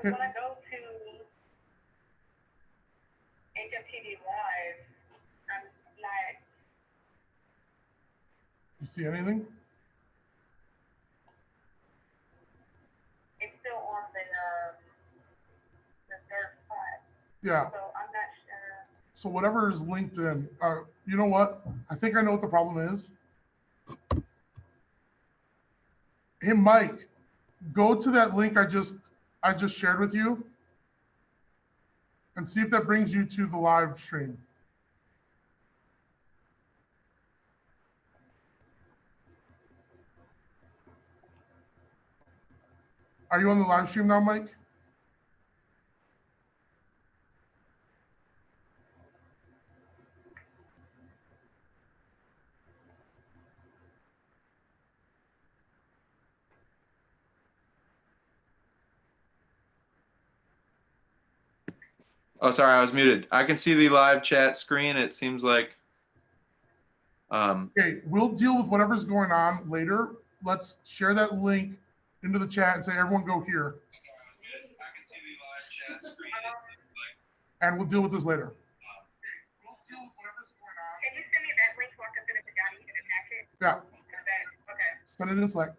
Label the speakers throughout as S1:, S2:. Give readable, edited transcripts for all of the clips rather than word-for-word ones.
S1: When I go to HMTV Live, I'm like...
S2: You see anything?
S1: It's still on the third spot.
S2: Yeah.
S1: So I'm not sure.
S2: So whatever is linked in, you know what? I think I know what the problem is. Hey, Mike, go to that link I just shared with you and see if that brings you to the live stream. Are you on the live stream now, Mike?
S3: Oh, sorry, I was muted. I can see the live chat screen. It seems like.
S2: Okay, we'll deal with whatever's going on later. Let's share that link into the chat and say, everyone go here.
S3: I can see the live chat screen.
S2: And we'll deal with this later.
S1: Can you send me that link so I can send it to Johnny and attach it?
S2: Yeah.
S1: Okay.
S2: Send it in Slack.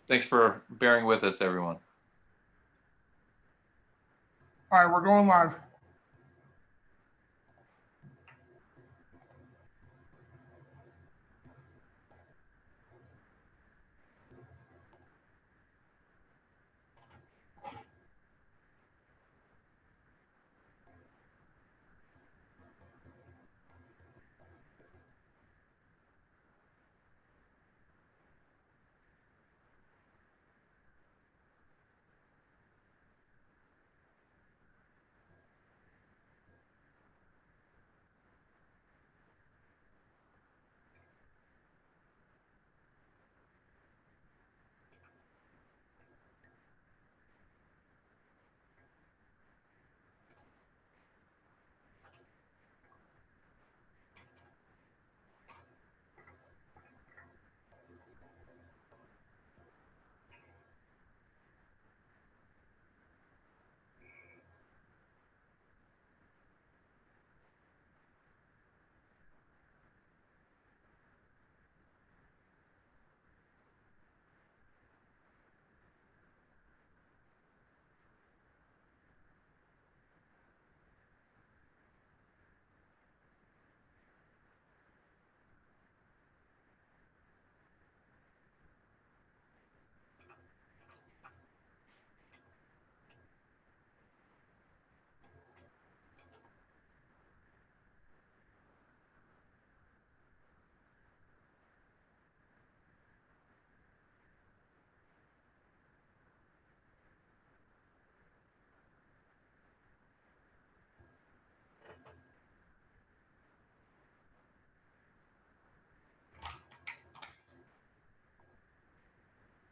S3: Thanks for bearing with us, everyone.
S2: All right, we're going live.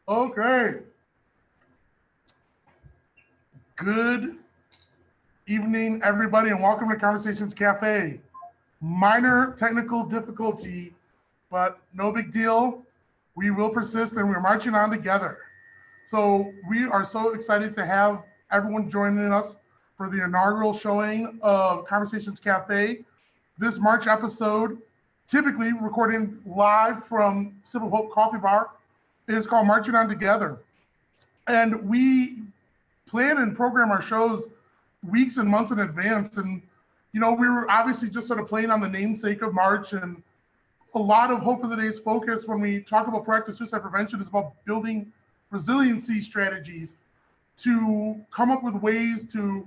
S2: Okay. Good evening, everybody, and welcome to Conversations Cafe. Minor technical difficulty, but no big deal. We will persist and we're marching on together. So we are so excited to have everyone joining us for the inaugural showing of Conversations Cafe. This March episode, typically recording live from Sip of Hope Coffee Bar, is called Marching On Together. And we plan and program our shows weeks and months in advance. And, you know, we were obviously just sort of playing on the namesake of March, and a lot of Hope for the Day's focus when we talk about proactive suicide prevention is about building resiliency strategies to come up with ways to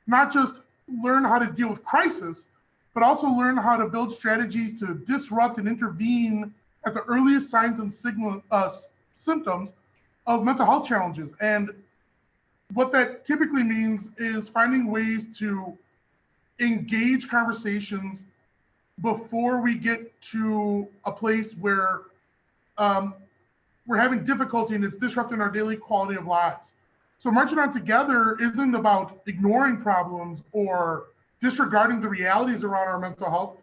S2: not just learn how to deal with crisis, but also learn how to build strategies to disrupt and intervene at the earliest signs and symptoms of mental health challenges. And what that typically means is finding ways to engage conversations before we get to a place where we're having difficulty and it's disrupting our daily quality of lives. So marching on together isn't about ignoring problems or disregarding the realities around our mental health.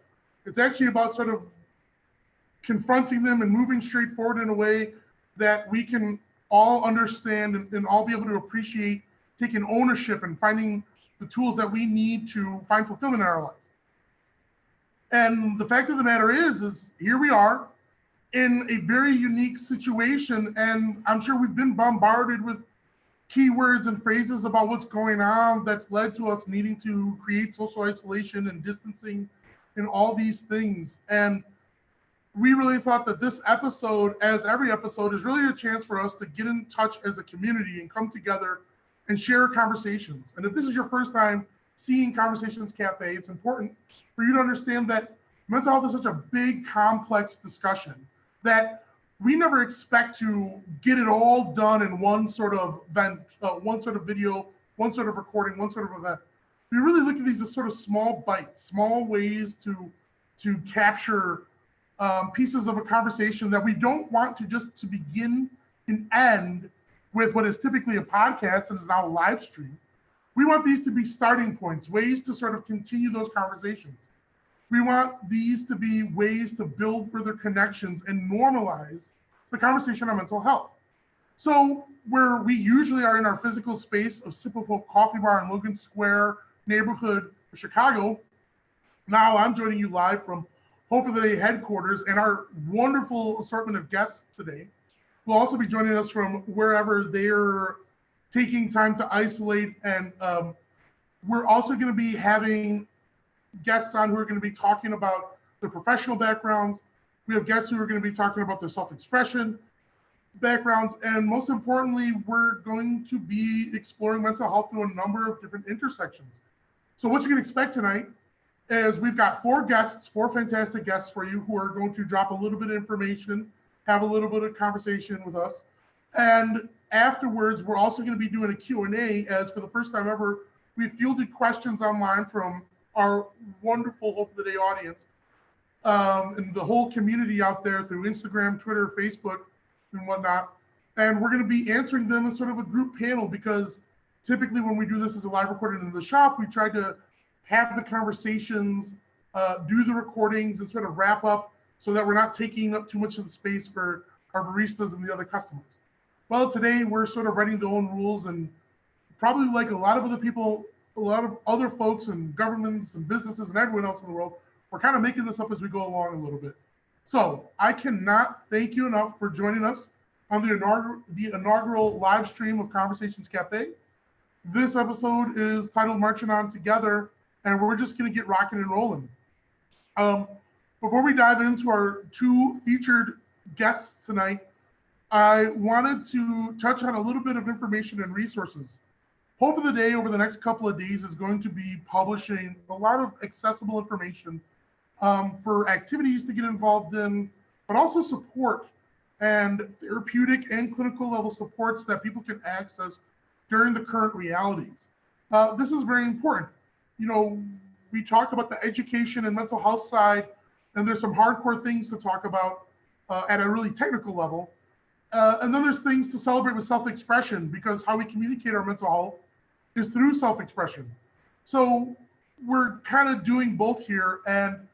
S2: It's actually about sort of confronting them and moving straight forward in a way that we can all understand and all be able to appreciate taking ownership and finding the tools that we need to find fulfillment in our life. And the fact of the matter is here we are in a very unique situation. And I'm sure we've been bombarded with keywords and phrases about what's going on that's led to us needing to create social isolation and distancing and all these things. And we really thought that this episode, as every episode, is really a chance for us to get in touch as a community and come together and share conversations. And if this is your first time seeing Conversations Cafe, it's important for you to understand that mental health is such a big, complex discussion that we never expect to get it all done in one sort of event, one sort of video, one sort of recording, one sort of event. We really look at these as sort of small bites, small ways to capture pieces of a conversation that we don't want to begin and end with what is typically a podcast and is now a live stream. We want these to be starting points, ways to sort of continue those conversations. We want these to be ways to build further connections and normalize the conversation on mental health. So where we usually are in our physical space of Sip of Hope Coffee Bar in Logan Square neighborhood of Chicago, now I'm joining you live from Hope for the Day headquarters, and our wonderful assortment of guests today will also be joining us from wherever they're taking time to isolate. And we're also going to be having guests on who are going to be talking about their professional backgrounds. We have guests who are going to be talking about their self-expression backgrounds. And most importantly, we're going to be exploring mental health through a number of different intersections. So what you can expect tonight is we've got four fantastic guests for you who are going to drop a little bit of information, have a little bit of conversation with us. And afterwards, we're also going to be doing a Q&A, as for the first time ever, we fielded questions online from our wonderful Hope of the Day audience and the whole community out there through Instagram, Twitter, Facebook, and whatnot. And we're going to be answering them as sort of a group panel, because typically when we do this as a live recording in the shop, we try to have the conversations, do the recordings, and sort of wrap up so that we're not taking up too much of the space for our baristas and the other customers. Well, today we're sort of writing the own rules, and probably like a lot of other people, a lot of other folks and governments and businesses and everyone else in the world, we're kind of making this up as we go along a little bit. So I cannot thank you enough for joining us on the inaugural live stream of Conversations Cafe. This episode is titled Marching On Together, and we're just going to get rocking and rolling. Before we dive into our two featured guests tonight, I wanted to touch on a little bit of information and resources. Hope of the Day over the next couple of days is going to be publishing a lot of accessible information for activities to get involved in, but also support and therapeutic and clinical level supports that people can access during the current realities. This is very important. You know, we talk about the education and mental health side, and there's some hardcore things to talk about at a really technical level. And then there's things to celebrate with self-expression, because how we communicate our mental health is through self-expression. So we're kind of doing both here. And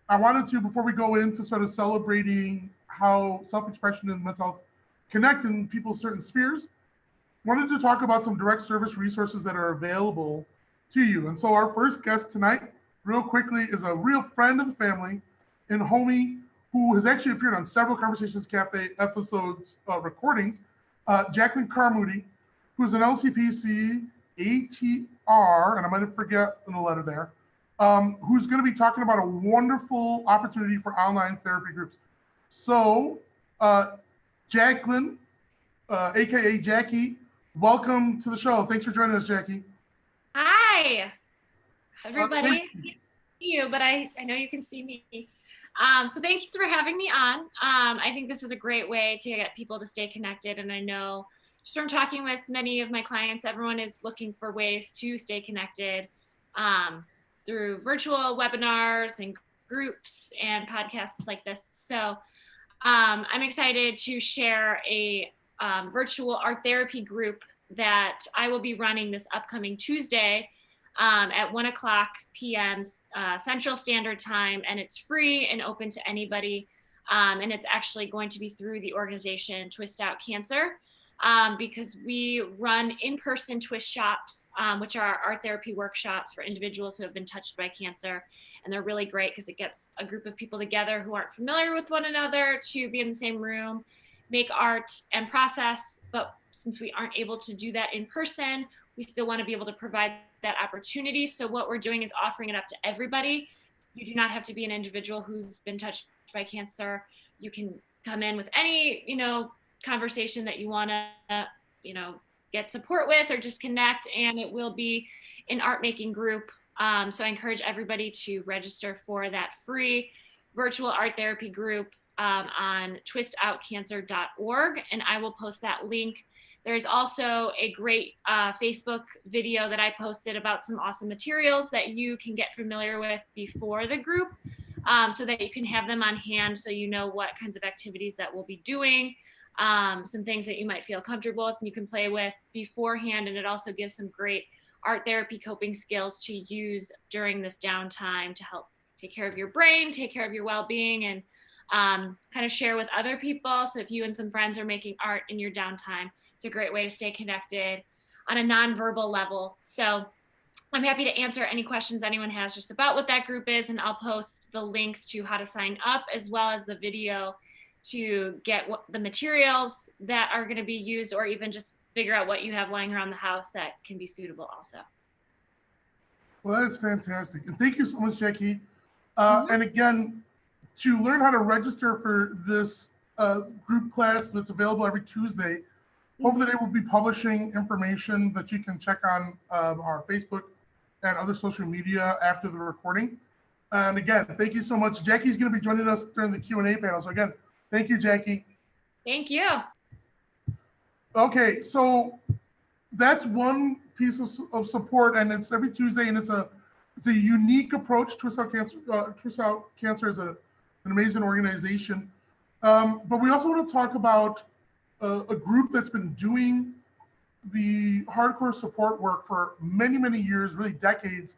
S2: I wanted to, before we go into sort of celebrating how self-expression and mental health connect in people's certain spheres, wanted to talk about some direct service resources that are available to you. And so our first guest tonight, real quickly, is a real friend of the family and homie who has actually appeared on several Conversations Cafe episodes, recordings, Jacqueline Carmody, who's an LCPC ATR, and I might have forgot the letter there, who's going to be talking about a wonderful opportunity for online therapy groups. So, Jacqueline, AKA Jackie, welcome to the show. Thanks for joining us, Jackie.
S4: Hi, everybody. I can't see you, but I know you can see me. So thanks for having me on. I think this is a great way to get people to stay connected. And I know just from talking with many of my clients, everyone is looking for ways to stay connected through virtual webinars and groups and podcasts like this. So I'm excited to share a virtual art therapy group that I will be running this upcoming Tuesday at 1:00 p.m. Central Standard Time, and it's free and open to anybody. And it's actually going to be through the organization Twist Out Cancer, because we run in-person twist shops, which are art therapy workshops for individuals who have been touched by cancer. And they're really great because it gets a group of people together who aren't familiar with one another to be in the same room, make art and process. But since we aren't able to do that in person, we still want to be able to provide that opportunity. So what we're doing is offering it up to everybody. You do not have to be an individual who's been touched by cancer. You can come in with any, conversation that you want to, get support with or just connect, and it will be an art making group. So I encourage everybody to register for that free virtual art therapy group on twistoutcancer.org, and I will post that link. There's also a great Facebook video that I posted about some awesome materials that you can get familiar with before the group, so that you can have them on hand so you know what kinds of activities that we'll be doing, some things that you might feel comfortable with and you can play with beforehand. And it also gives some great art therapy coping skills to use during this downtime to help take care of your brain, take care of your well-being, and kind of share with other people. So if you and some friends are making art in your downtime, it's a great way to stay connected on a non-verbal level. So I'm happy to answer any questions anyone has just about what that group is, and I'll post the links to how to sign up as well as the video to get the materials that are going to be used, or even just figure out what you have lying around the house that can be suitable also.
S2: Well, that is fantastic. And thank you so much, Jackie. And again, to learn how to register for this group class that's available every Tuesday, over the day we'll be publishing information that you can check on our Facebook and other social media after the recording. And again, thank you so much. Jackie's going to be joining us during the Q&A panel. So again, thank you, Jackie.
S4: Thank you.
S2: Okay, so that's one piece of support, and it's every Tuesday, and it's a unique approach. Twist Out Cancer is an amazing organization, but we also want to talk about a group that's been doing the hardcore support work for many, many years, really decades,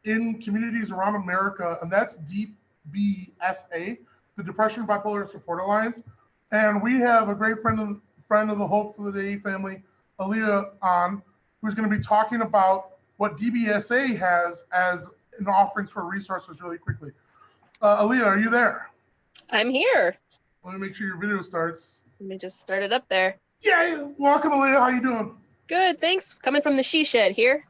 S2: in communities around America, and that's DBSA, the Depression Bipolar Support Alliance. And we have a great friend of the Hope for the Day family, Aaliyah, on, who's going to be talking about what DBSA has as an offerings for resources really quickly. Aaliyah, are you there?
S5: I'm here.
S2: Let me make sure your video starts.
S5: Let me just start it up there.
S2: Yeah, welcome, Aaliyah. How you doing?
S5: Good, thanks. Coming from the she shed here.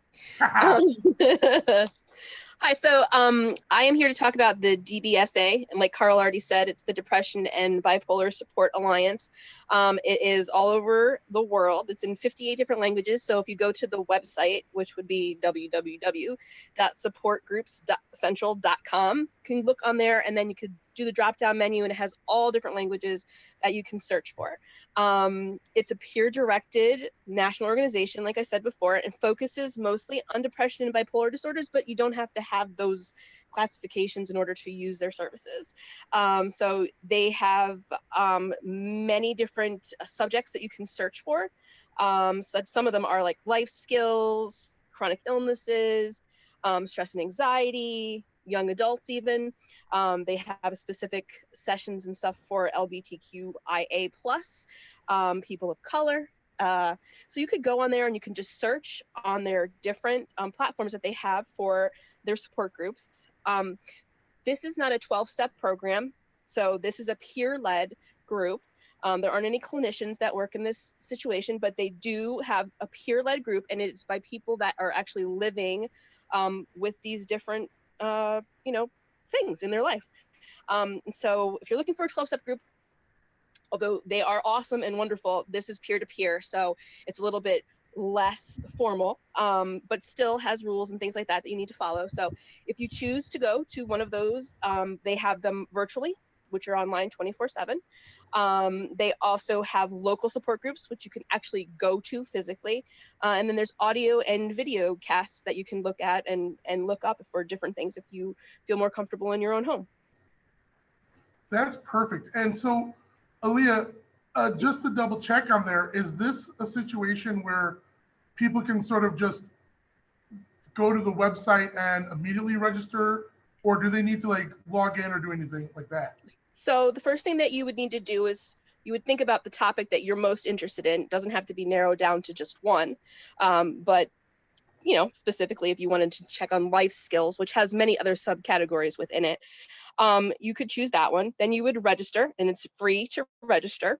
S5: Hi, so I am here to talk about the DBSA, and like Carl already said, it's the Depression and Bipolar Support Alliance. It is all over the world. It's in 58 different languages. So if you go to the website, which would be www.supportgroups.central.com, you can look on there, and then you could do the drop-down menu, and it has all different languages that you can search for. It's a peer-directed national organization, like I said before, and focuses mostly on depression and bipolar disorders, but you don't have to have those classifications in order to use their services. So they have many different subjects that you can search for. Some of them are like life skills, chronic illnesses, stress and anxiety, young adults even. They have specific sessions and stuff for LGBTQIA+, people of color. So you could go on there and you can just search on their different platforms that they have for their support groups. This is not a 12-step program, so this is a peer-led group. There aren't any clinicians that work in this situation, but they do have a peer-led group, and it's by people that are actually living with these different things in their life. So if you're looking for a 12-step group, although they are awesome and wonderful, this is peer-to-peer, so it's a little bit less formal, but still has rules and things like that you need to follow. So if you choose to go to one of those, they have them virtually, which are online 24/7. They also have local support groups, which you can actually go to physically. And then there's audio and video casts that you can look at and look up for different things if you feel more comfortable in your own home.
S2: That's perfect. And so Aaliyah, just to double check on there, is this a situation where people can sort of just go to the website and immediately register, or do they need to like log in or do anything like that?
S5: So the first thing that you would need to do is you would think about the topic that you're most interested in. It doesn't have to be narrowed down to just one, but you know, specifically if you wanted to check on life skills, which has many other subcategories within it, you could choose that one. Then you would register, and it's free to register.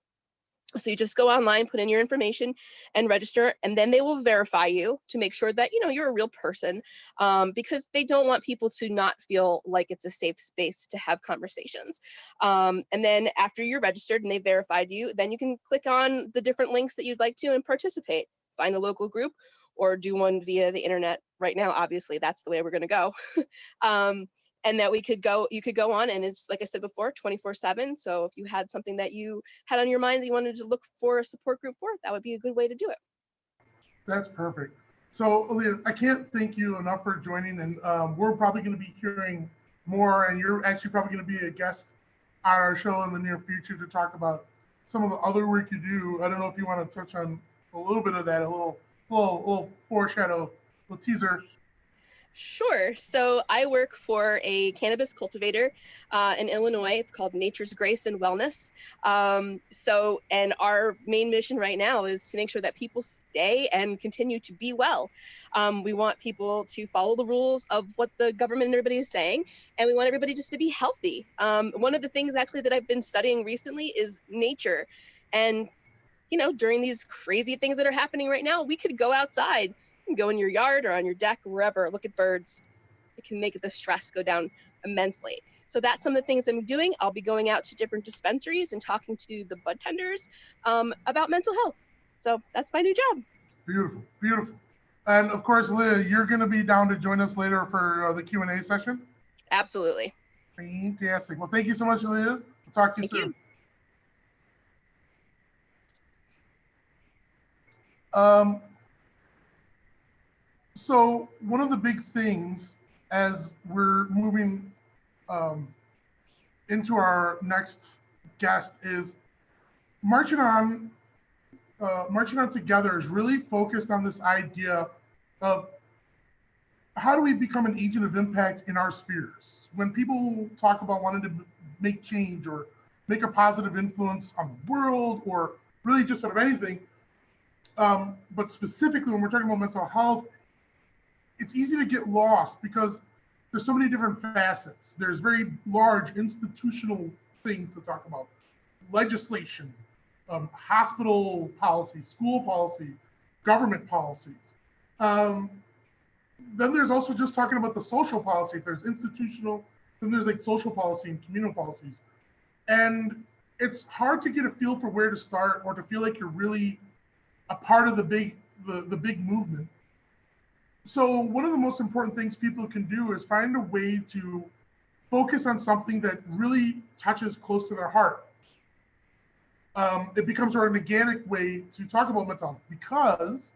S5: So you just go online, put in your information and register, and then they will verify you to make sure that, you know, you're a real person, because they don't want people to not feel like it's a safe space to have conversations. And then after you're registered and they verified you, then you can click on the different links that you'd like to and participate. Find a local group or do one via the internet. Right now, obviously, that's the way we're going to go. And that you could go on, and it's, like I said before, 24/7. So if you had something that you had on your mind that you wanted to look for a support group for, that would be a good way to do it.
S2: That's perfect. So Aaliyah, I can't thank you enough for joining, and we're probably going to be hearing more, and you're actually probably going to be a guest on our show in the near future to talk about some of the other work you do. I don't know if you want to touch on a little bit of that, a little foreshadow, a little teaser.
S5: Sure. So I work for a cannabis cultivator in Illinois. It's called Nature's Grace and Wellness. And our main mission right now is to make sure that people stay and continue to be well. We want people to follow the rules of what the government and everybody is saying, and we want everybody just to be healthy. One of the things actually that I've been studying recently is nature. And, you know, during these crazy things that are happening right now, we could go outside. You can go in your yard or on your deck or wherever, look at birds. It can make the stress go down immensely. So that's some of the things I'm doing. I'll be going out to different dispensaries and talking to the bud tenders about mental health. So that's my new job.
S2: Beautiful, beautiful. And of course, Leah, you're going to be down to join us later for the Q&A session?
S5: Absolutely.
S2: Fantastic. Well, thank you so much, Leah. We'll talk to you soon. So one of the big things as we're moving into our next guest is Marching On Together is really focused on this idea of how do we become an agent of impact in our spheres? When people talk about wanting to make change or make a positive influence on the world or really just sort of anything, but specifically when we're talking about mental health, it's easy to get lost because there's so many different facets. There's very large institutional things to talk about, legislation, hospital policy, school policy, government policies. Then there's also just talking about the social policy. If there's institutional, then there's like social policy and communal policies. And it's hard to get a feel for where to start or to feel like you're really a part of the big movement. So one of the most important things people can do is find a way to focus on something that really touches close to their heart. It becomes an organic way to talk about mental health because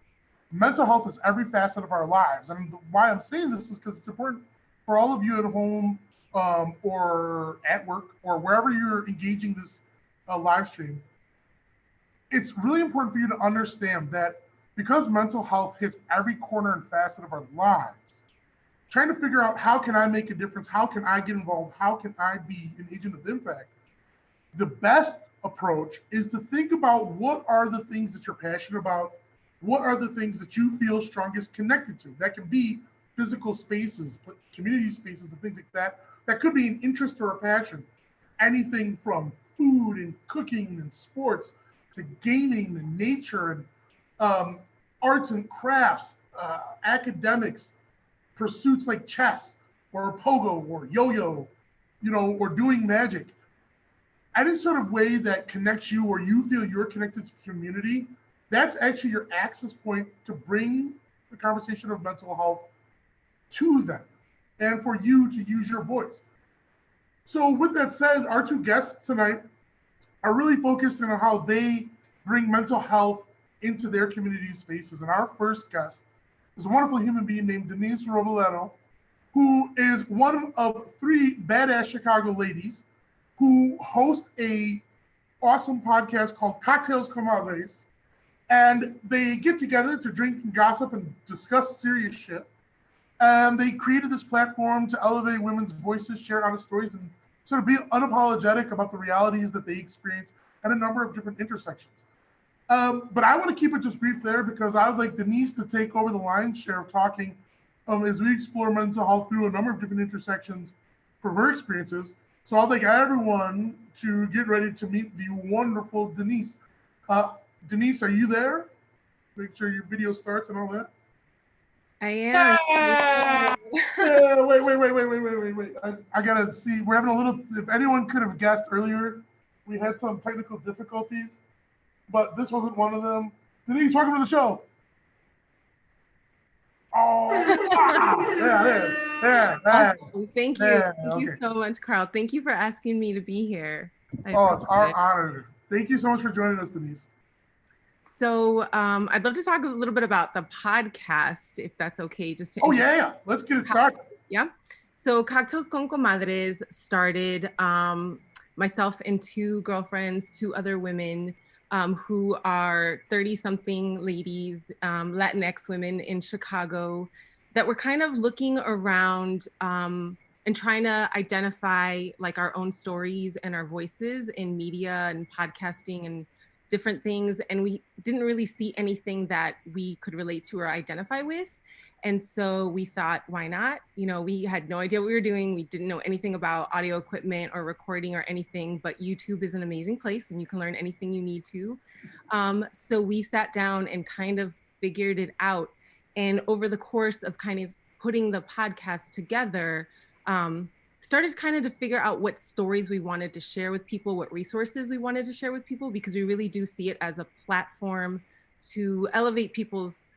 S2: mental health is every facet of our lives. And why I'm saying this is because it's important for all of you at home or at work or wherever you're engaging this live stream. It's really important for you to understand that because mental health hits every corner and facet of our lives, trying to figure out how can I make a difference? How can I get involved? How can I be an agent of impact? The best approach is to think about what are the things that you're passionate about? What are the things that you feel strongest connected to? That can be physical spaces, community spaces, and things like that. That could be an interest or a passion. Anything from food and cooking and sports to gaming and nature and arts and crafts, academics, pursuits like chess or pogo or yo-yo, or doing magic. Any sort of way that connects you or you feel you're connected to the community, that's actually your access point to bring the conversation of mental health to them and for you to use your voice. So with that said, our two guests tonight are really focused on how they bring mental health into their community spaces. And our first guest is a wonderful human being named Denisse Robledo, who is one of 3 badass Chicago ladies who host a awesome podcast called Cocktails Comadres. And they get together to drink and gossip and discuss serious shit. And they created this platform to elevate women's voices, share honest stories, and sort of be unapologetic about the realities that they experience at a number of different intersections. But I want to keep it just brief there because I would like Denisse to take over the lion's share of talking as we explore mental health through a number of different intersections from her experiences. So I'd like everyone to get ready to meet the wonderful Denisse. Denisse, are you there? Make sure your video starts and all that.
S6: I am.
S2: Yeah, wait. I gotta see. We're having a little, if anyone could have guessed earlier, we had some technical difficulties, but this wasn't one of them. Denisse, welcome to the show. Oh, yeah.
S6: Awesome. Thank you.
S2: Yeah,
S6: Thank you
S2: okay.
S6: so much, Carl. Thank you for asking me to be here.
S2: It's our honor. Thank you so much for joining us, Denisse.
S6: So I'd love to talk a little bit about the podcast, if that's okay. Just to
S2: yeah. Let's get it started.
S6: Yeah. So Cocktails con Comadres started myself and two girlfriends, two other women who are 30-something ladies, Latinx women in Chicago, that were kind of looking around and trying to identify like our own stories and our voices in media and podcasting and different things. And we didn't really see anything that we could relate to or identify with. And so we thought, why not? You know, we had no idea what we were doing. We didn't know anything about audio equipment or recording or anything, but YouTube is an amazing place and you can learn anything you need to. So we sat down and kind of figured it out. And over the course of kind of putting the podcast together, started kind of to figure out what stories we wanted to share with people, what resources we wanted to share with people, because we really do see it as a platform to elevate people's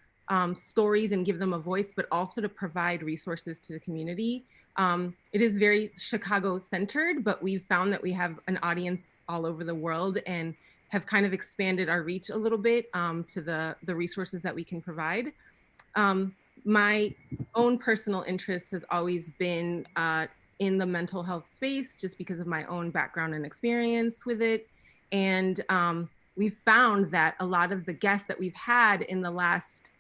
S6: stories and give them a voice, but also to provide resources to the community. It is very Chicago centered, but we've found that we have an audience all over the world and have kind of expanded our reach a little bit to the resources that we can provide. My own personal interest has always been in the mental health space, just because of my own background and experience with it. And we've found that a lot of the guests that we've had in the last,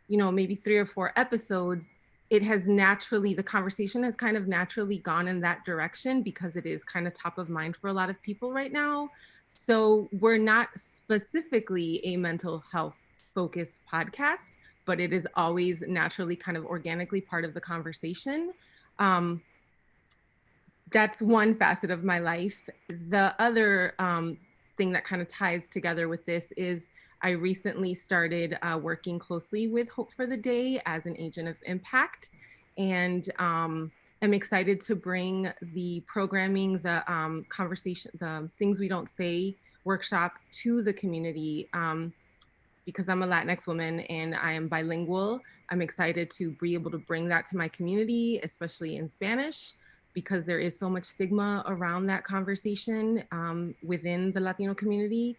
S6: maybe 3 or 4 episodes, it has naturally, the conversation has kind of naturally gone in that direction because it is kind of top of mind for a lot of people right now. So we're not specifically a mental health focused podcast, but it is always naturally kind of organically part of the conversation. That's one facet of my life. The other thing that kind of ties together with this is I recently started working closely with Hope for the Day as an agent of impact. And I'm excited to bring the programming, the conversation, the Things We Don't Say workshop to the community. Because I'm a Latinx woman and I am bilingual, I'm excited to be able to bring that to my community, especially in Spanish, because there is so much stigma around that conversation within the Latino community.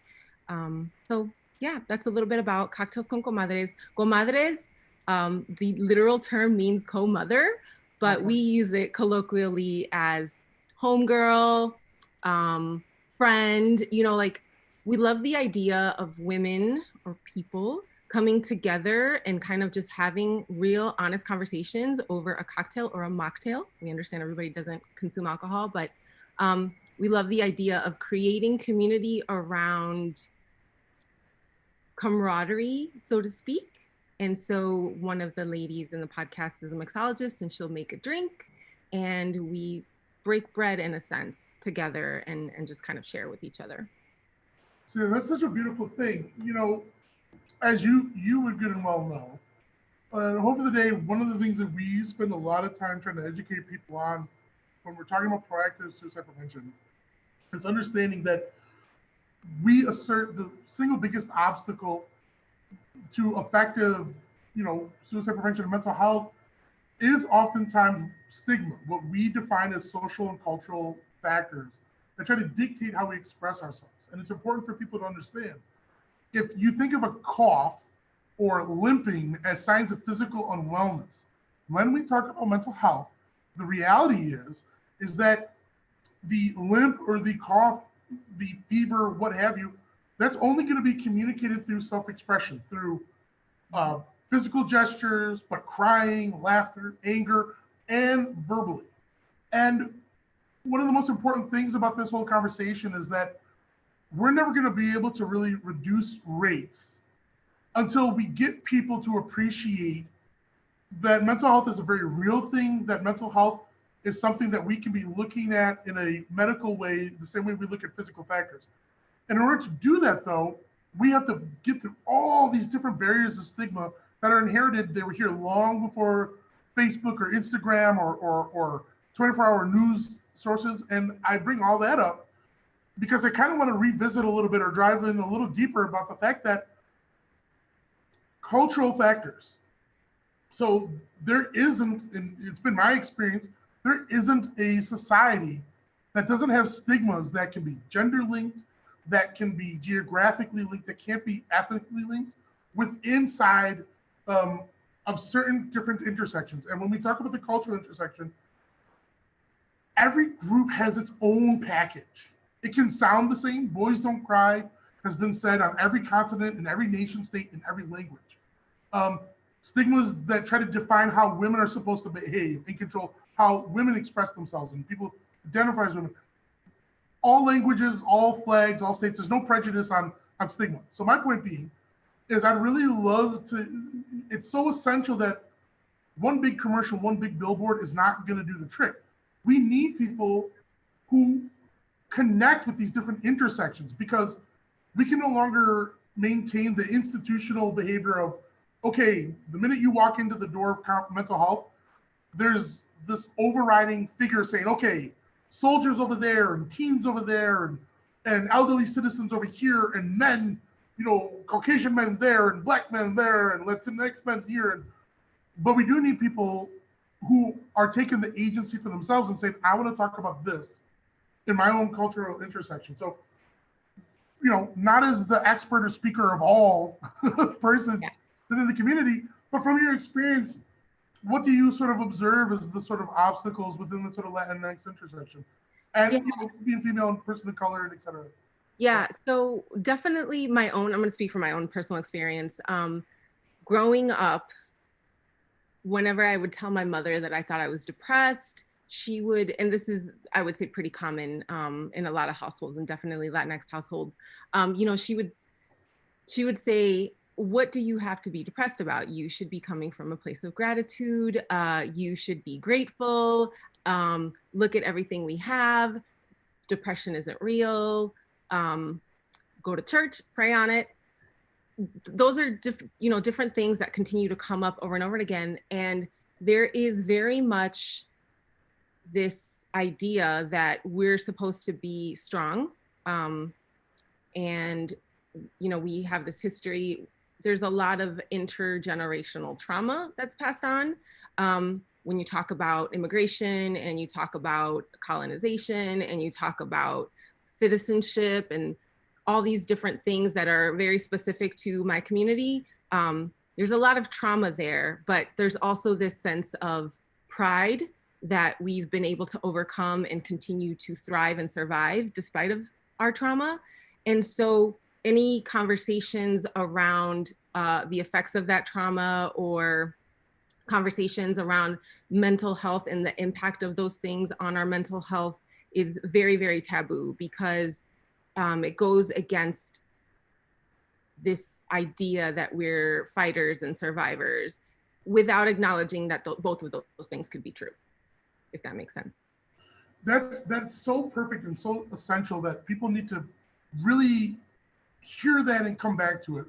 S6: So yeah, that's a little bit about Cocktails con Comadres. Comadres, the literal term means co-mother, but we use it colloquially as homegirl, friend, we love the idea of women or people coming together and kind of just having real, honest conversations over a cocktail or a mocktail. We understand everybody doesn't consume alcohol, but we love the idea of creating community around camaraderie, so to speak. And so one of the ladies in the podcast is a mixologist and she'll make a drink and we break bread in a sense together and just kind of share with each other.
S2: So that's such a beautiful thing. As you would good and well know, Hope for the Day, one of the things that we spend a lot of time trying to educate people on when we're talking about proactive suicide prevention is understanding that we assert the single biggest obstacle to effective, suicide prevention and mental health is oftentimes stigma, what we define as social and cultural factors that try to dictate how we express ourselves. And it's important for people to understand. If you think of a cough or limping as signs of physical unwellness, when we talk about mental health, the reality is that the limp or the cough the fever, what have you, that's only going to be communicated through self-expression, through physical gestures, but crying, laughter, anger, and verbally. And one of the most important things about this whole conversation is that we're never going to be able to really reduce rates until we get people to appreciate that mental health is a very real thing, that mental health is something that we can be looking at in a medical way, the same way we look at physical factors. And in order to do that, though, we have to get through all these different barriers of stigma that are inherited. They were here long before Facebook or Instagram or 24-hour news sources. And I bring all that up because I kind of want to revisit a little bit or drive in a little deeper about the fact that cultural factors. So there isn't, and it's been my experience, there isn't a society that doesn't have stigmas that can be gender linked, that can be geographically linked, that can't be ethnically linked with inside of certain different intersections. And when we talk about the cultural intersection, every group has its own package. It can sound the same. Boys don't cry has been said on every continent, in every nation state, in every language. Stigmas that try to define how women are supposed to behave and control how women express themselves and people identify as women. All languages, all flags, all states, there's no prejudice on stigma. So my point being is I'd really love to, it's so essential that one big commercial, one big billboard is not gonna do the trick. We need people who connect with these different intersections because we can no longer maintain the institutional behavior of, okay, the minute you walk into the door of mental health, there's this overriding figure saying, okay, soldiers over there and teens over there and elderly citizens over here and men, you know, Caucasian men there and black men there and Latinx men here. But we do need people who are taking the agency for themselves and saying, I want to talk about this in my own cultural intersection. So, you know, not as the expert or speaker of all persons within the community, but from your experience, what do you sort of observe as the sort of obstacles within the sort of Latinx intersection? And you know, being female and person of color and et cetera.
S6: Yeah, so definitely my own, I'm going to speak from my own personal experience. Growing up, whenever I would tell my mother that I thought I was depressed, she would, and this is, I would say, pretty common in a lot of households and definitely Latinx households, you know, she would say, what do you have to be depressed about? You should be coming from a place of gratitude. You should be grateful. Look at everything we have. Depression isn't real. Go to church, pray on it. Those are different things that continue to come up over and over again. And there is very much this idea that we're supposed to be strong. And, you know, we have this history. There's a lot of intergenerational trauma that's passed on. When you talk about immigration and you talk about colonization and you talk about citizenship and all these different things that are very specific to my community, there's a lot of trauma there, but there's also this sense of pride that we've been able to overcome and continue to thrive and survive despite of our trauma. And so any conversations around the effects of that trauma or conversations around mental health and the impact of those things on our mental health is very, very taboo because it goes against this idea that we're fighters and survivors without acknowledging that both of those things could be true, if that makes sense.
S2: That's so perfect and so essential that people need to really hear that and come back to it.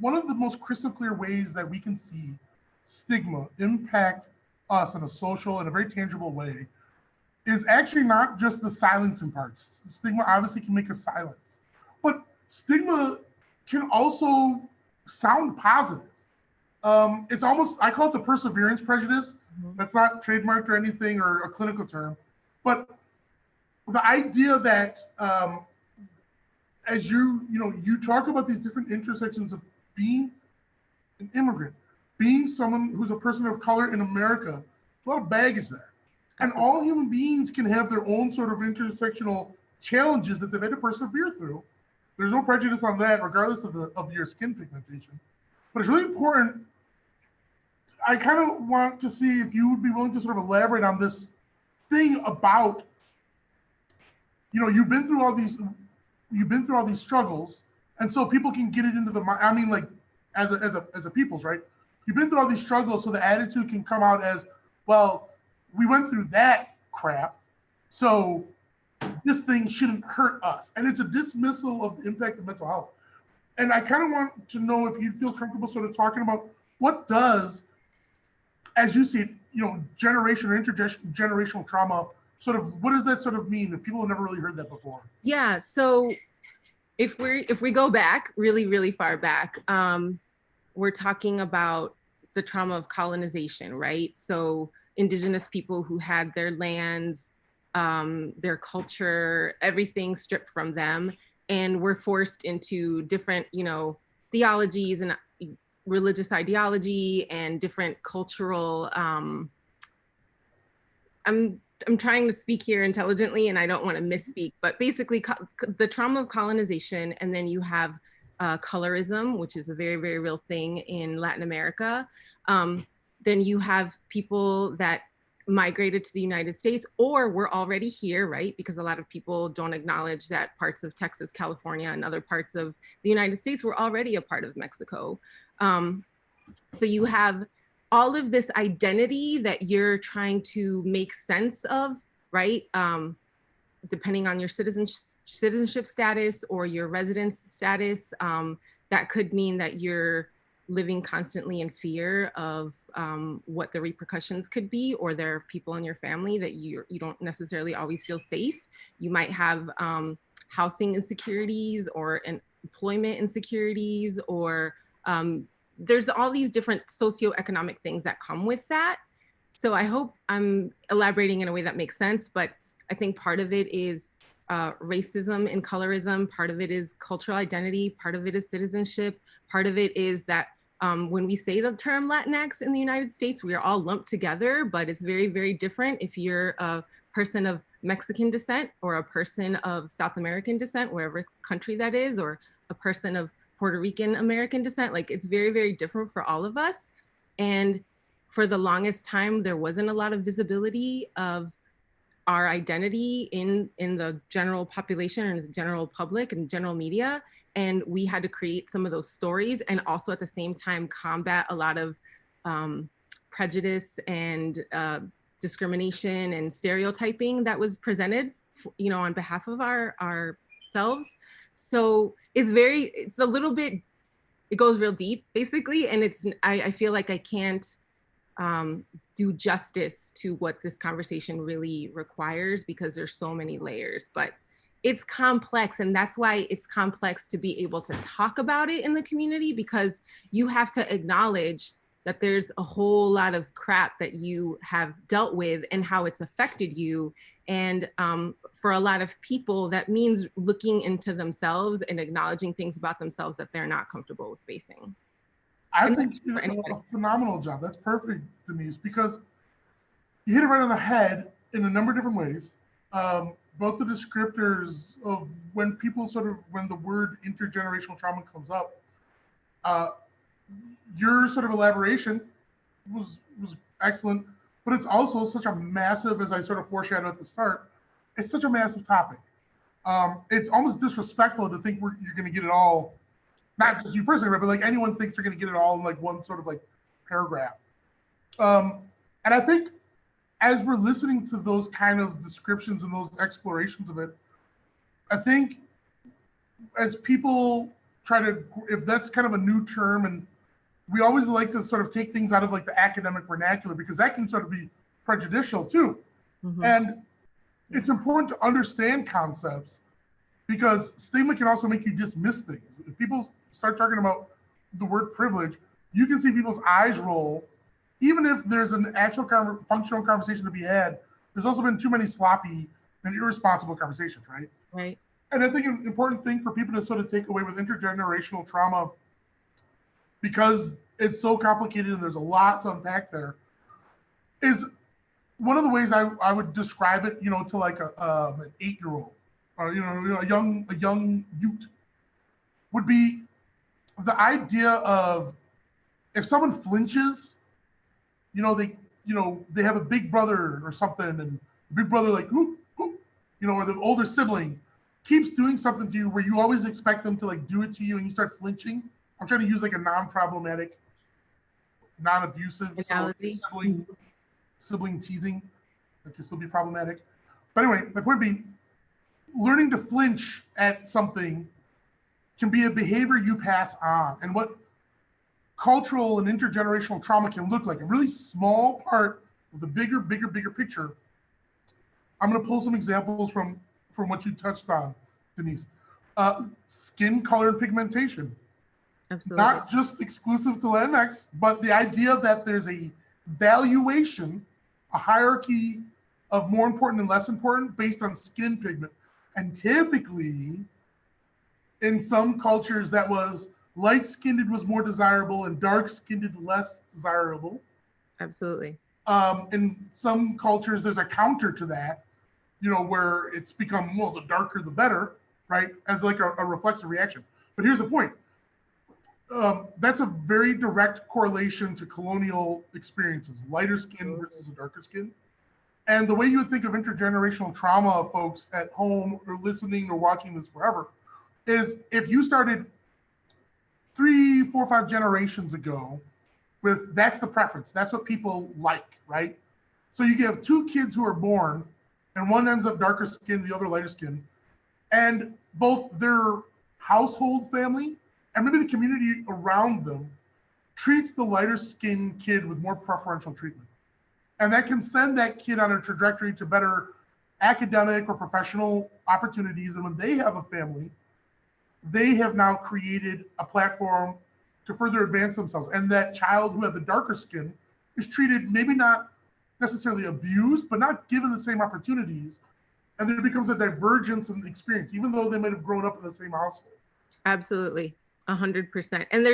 S2: One of the most crystal clear ways that we can see stigma impact us in a social and a very tangible way is actually not just the silencing parts. Stigma obviously can make us silent, but stigma can also sound positive. It's almost, I call it the perseverance prejudice. That's not trademarked or anything or a clinical term, but the idea that as you talk about these different intersections of being an immigrant, being someone who's a person of color in America, a lot of baggage there. And all human beings can have their own sort of intersectional challenges that they've had to persevere through. There's no prejudice on that, regardless of your skin pigmentation. But it's really important. I kind of want to see if you would be willing to sort of elaborate on this thing about, you've been through all these struggles, and so people can get it into the mind. I mean, like, as a people's, right? You've been through all these struggles, so the attitude can come out as, well, we went through that crap, so this thing shouldn't hurt us. And it's a dismissal of the impact of mental health. And I kind of want to know if you feel comfortable sort of talking about what does, as you see it, generation or intergenerational trauma, sort of, what does that sort of mean if people have never really heard that before?
S6: Yeah, so if we go back really, really far back, we're talking about the trauma of colonization, right? So indigenous people who had their lands, their culture, everything stripped from them, and were forced into different, theologies and religious ideology and different cultural. I'm trying to speak here intelligently, and I don't want to misspeak, but basically the trauma of colonization, and then you have colorism, which is a very, very real thing in Latin America. Then you have people that migrated to the United States or were already here, right? Because a lot of people don't acknowledge that parts of Texas, California, and other parts of the United States were already a part of Mexico. So you have all of this identity that you're trying to make sense of, right? Depending on your citizenship status or your residence status, that could mean that you're living constantly in fear of what the repercussions could be, or there are people in your family that you don't necessarily always feel safe. You might have housing insecurities or employment insecurities, or there's all these different socioeconomic things that come with that. So I hope I'm elaborating in a way that makes sense, but I think part of it is racism and colorism, part of it is cultural identity, part of it is citizenship, part of it is that when we say the term Latinx in the United States, we are all lumped together, but it's very, very different if you're a person of Mexican descent or a person of South American descent, wherever country that is, or a person of Puerto Rican American descent. Like, it's very, very different for all of us. And for the longest time, there wasn't a lot of visibility of our identity in the general population and the general public and general media. And we had to create some of those stories, and also at the same time combat a lot of prejudice and discrimination and stereotyping that was presented, on behalf of ourselves. So it's a little bit, it goes real deep basically. And I feel like I can't do justice to what this conversation really requires because there's so many layers, but it's complex. And that's why it's complex to be able to talk about it in the community, because you have to acknowledge that there's a whole lot of crap that you have dealt with and how it's affected you. And for a lot of people, that means looking into themselves and acknowledging things about themselves that they're not comfortable with facing.
S2: I think you did a phenomenal job. That's perfect, Denisse, because you hit it right on the head in a number of different ways. Both the descriptors of when the word intergenerational trauma comes up, your sort of elaboration was excellent, but it's also such a massive, as I sort of foreshadowed at the start, it's such a massive topic. It's almost disrespectful to think you're going to get it all, not just you personally, but like anyone thinks they're going to get it all in like one sort of like paragraph. And I think as we're listening to those kind of descriptions and those explorations of it, I think as people try to, if that's kind of a new term, and we always like to sort of take things out of like the academic vernacular because that can sort of be prejudicial too. Mm-hmm. And it's important to understand concepts because stigma can also make you dismiss things. If people start talking about the word privilege, you can see people's eyes roll. Even if there's an actual functional conversation to be had, there's also been too many sloppy and irresponsible conversations, right?
S6: Right.
S2: And I think an important thing for people to sort of take away with intergenerational trauma, because it's so complicated and there's a lot to unpack there, is one of the ways I would describe it, to like an 8-year-old. or a young youth, would be the idea of if someone flinches, they have a big brother or something, and the big brother like whoop, whoop, or the older sibling keeps doing something to you where you always expect them to like do it to you and you start flinching. I'm trying to use like a non-problematic, non-abusive
S6: Analogy.
S2: sibling teasing that can still be problematic. But anyway, my point being, learning to flinch at something can be a behavior you pass on, and what cultural and intergenerational trauma can look like, a really small part of the bigger picture. I'm going to pull some examples from what you touched on, Denisse. Skin color and pigmentation.
S6: Absolutely.
S2: Not just exclusive to Latinx, but the idea that there's a valuation, a hierarchy of more important and less important based on skin pigment. And typically, in some cultures, that was light-skinned was more desirable and dark-skinned less desirable.
S6: Absolutely.
S2: In some cultures, there's a counter to that, where it's become, well, the darker the better, right? As like a reflexive reaction. But here's the point. That's a very direct correlation to colonial experiences, lighter skin versus a darker skin. And the way you would think of intergenerational trauma, folks at home or listening or watching this wherever, is if you started 3, 4, 5 generations ago with that's the preference, that's what people like, right? So you have 2 kids who are born and one ends up darker skin, the other lighter skin, and both their household family and maybe the community around them treats the lighter skinned kid with more preferential treatment. And that can send that kid on a trajectory to better academic or professional opportunities. And when they have a family, they have now created a platform to further advance themselves. And that child who has the darker skin is treated, maybe not necessarily abused, but not given the same opportunities. And there becomes a divergence in experience, even though they might have grown up in the same household.
S6: Absolutely, 100%. And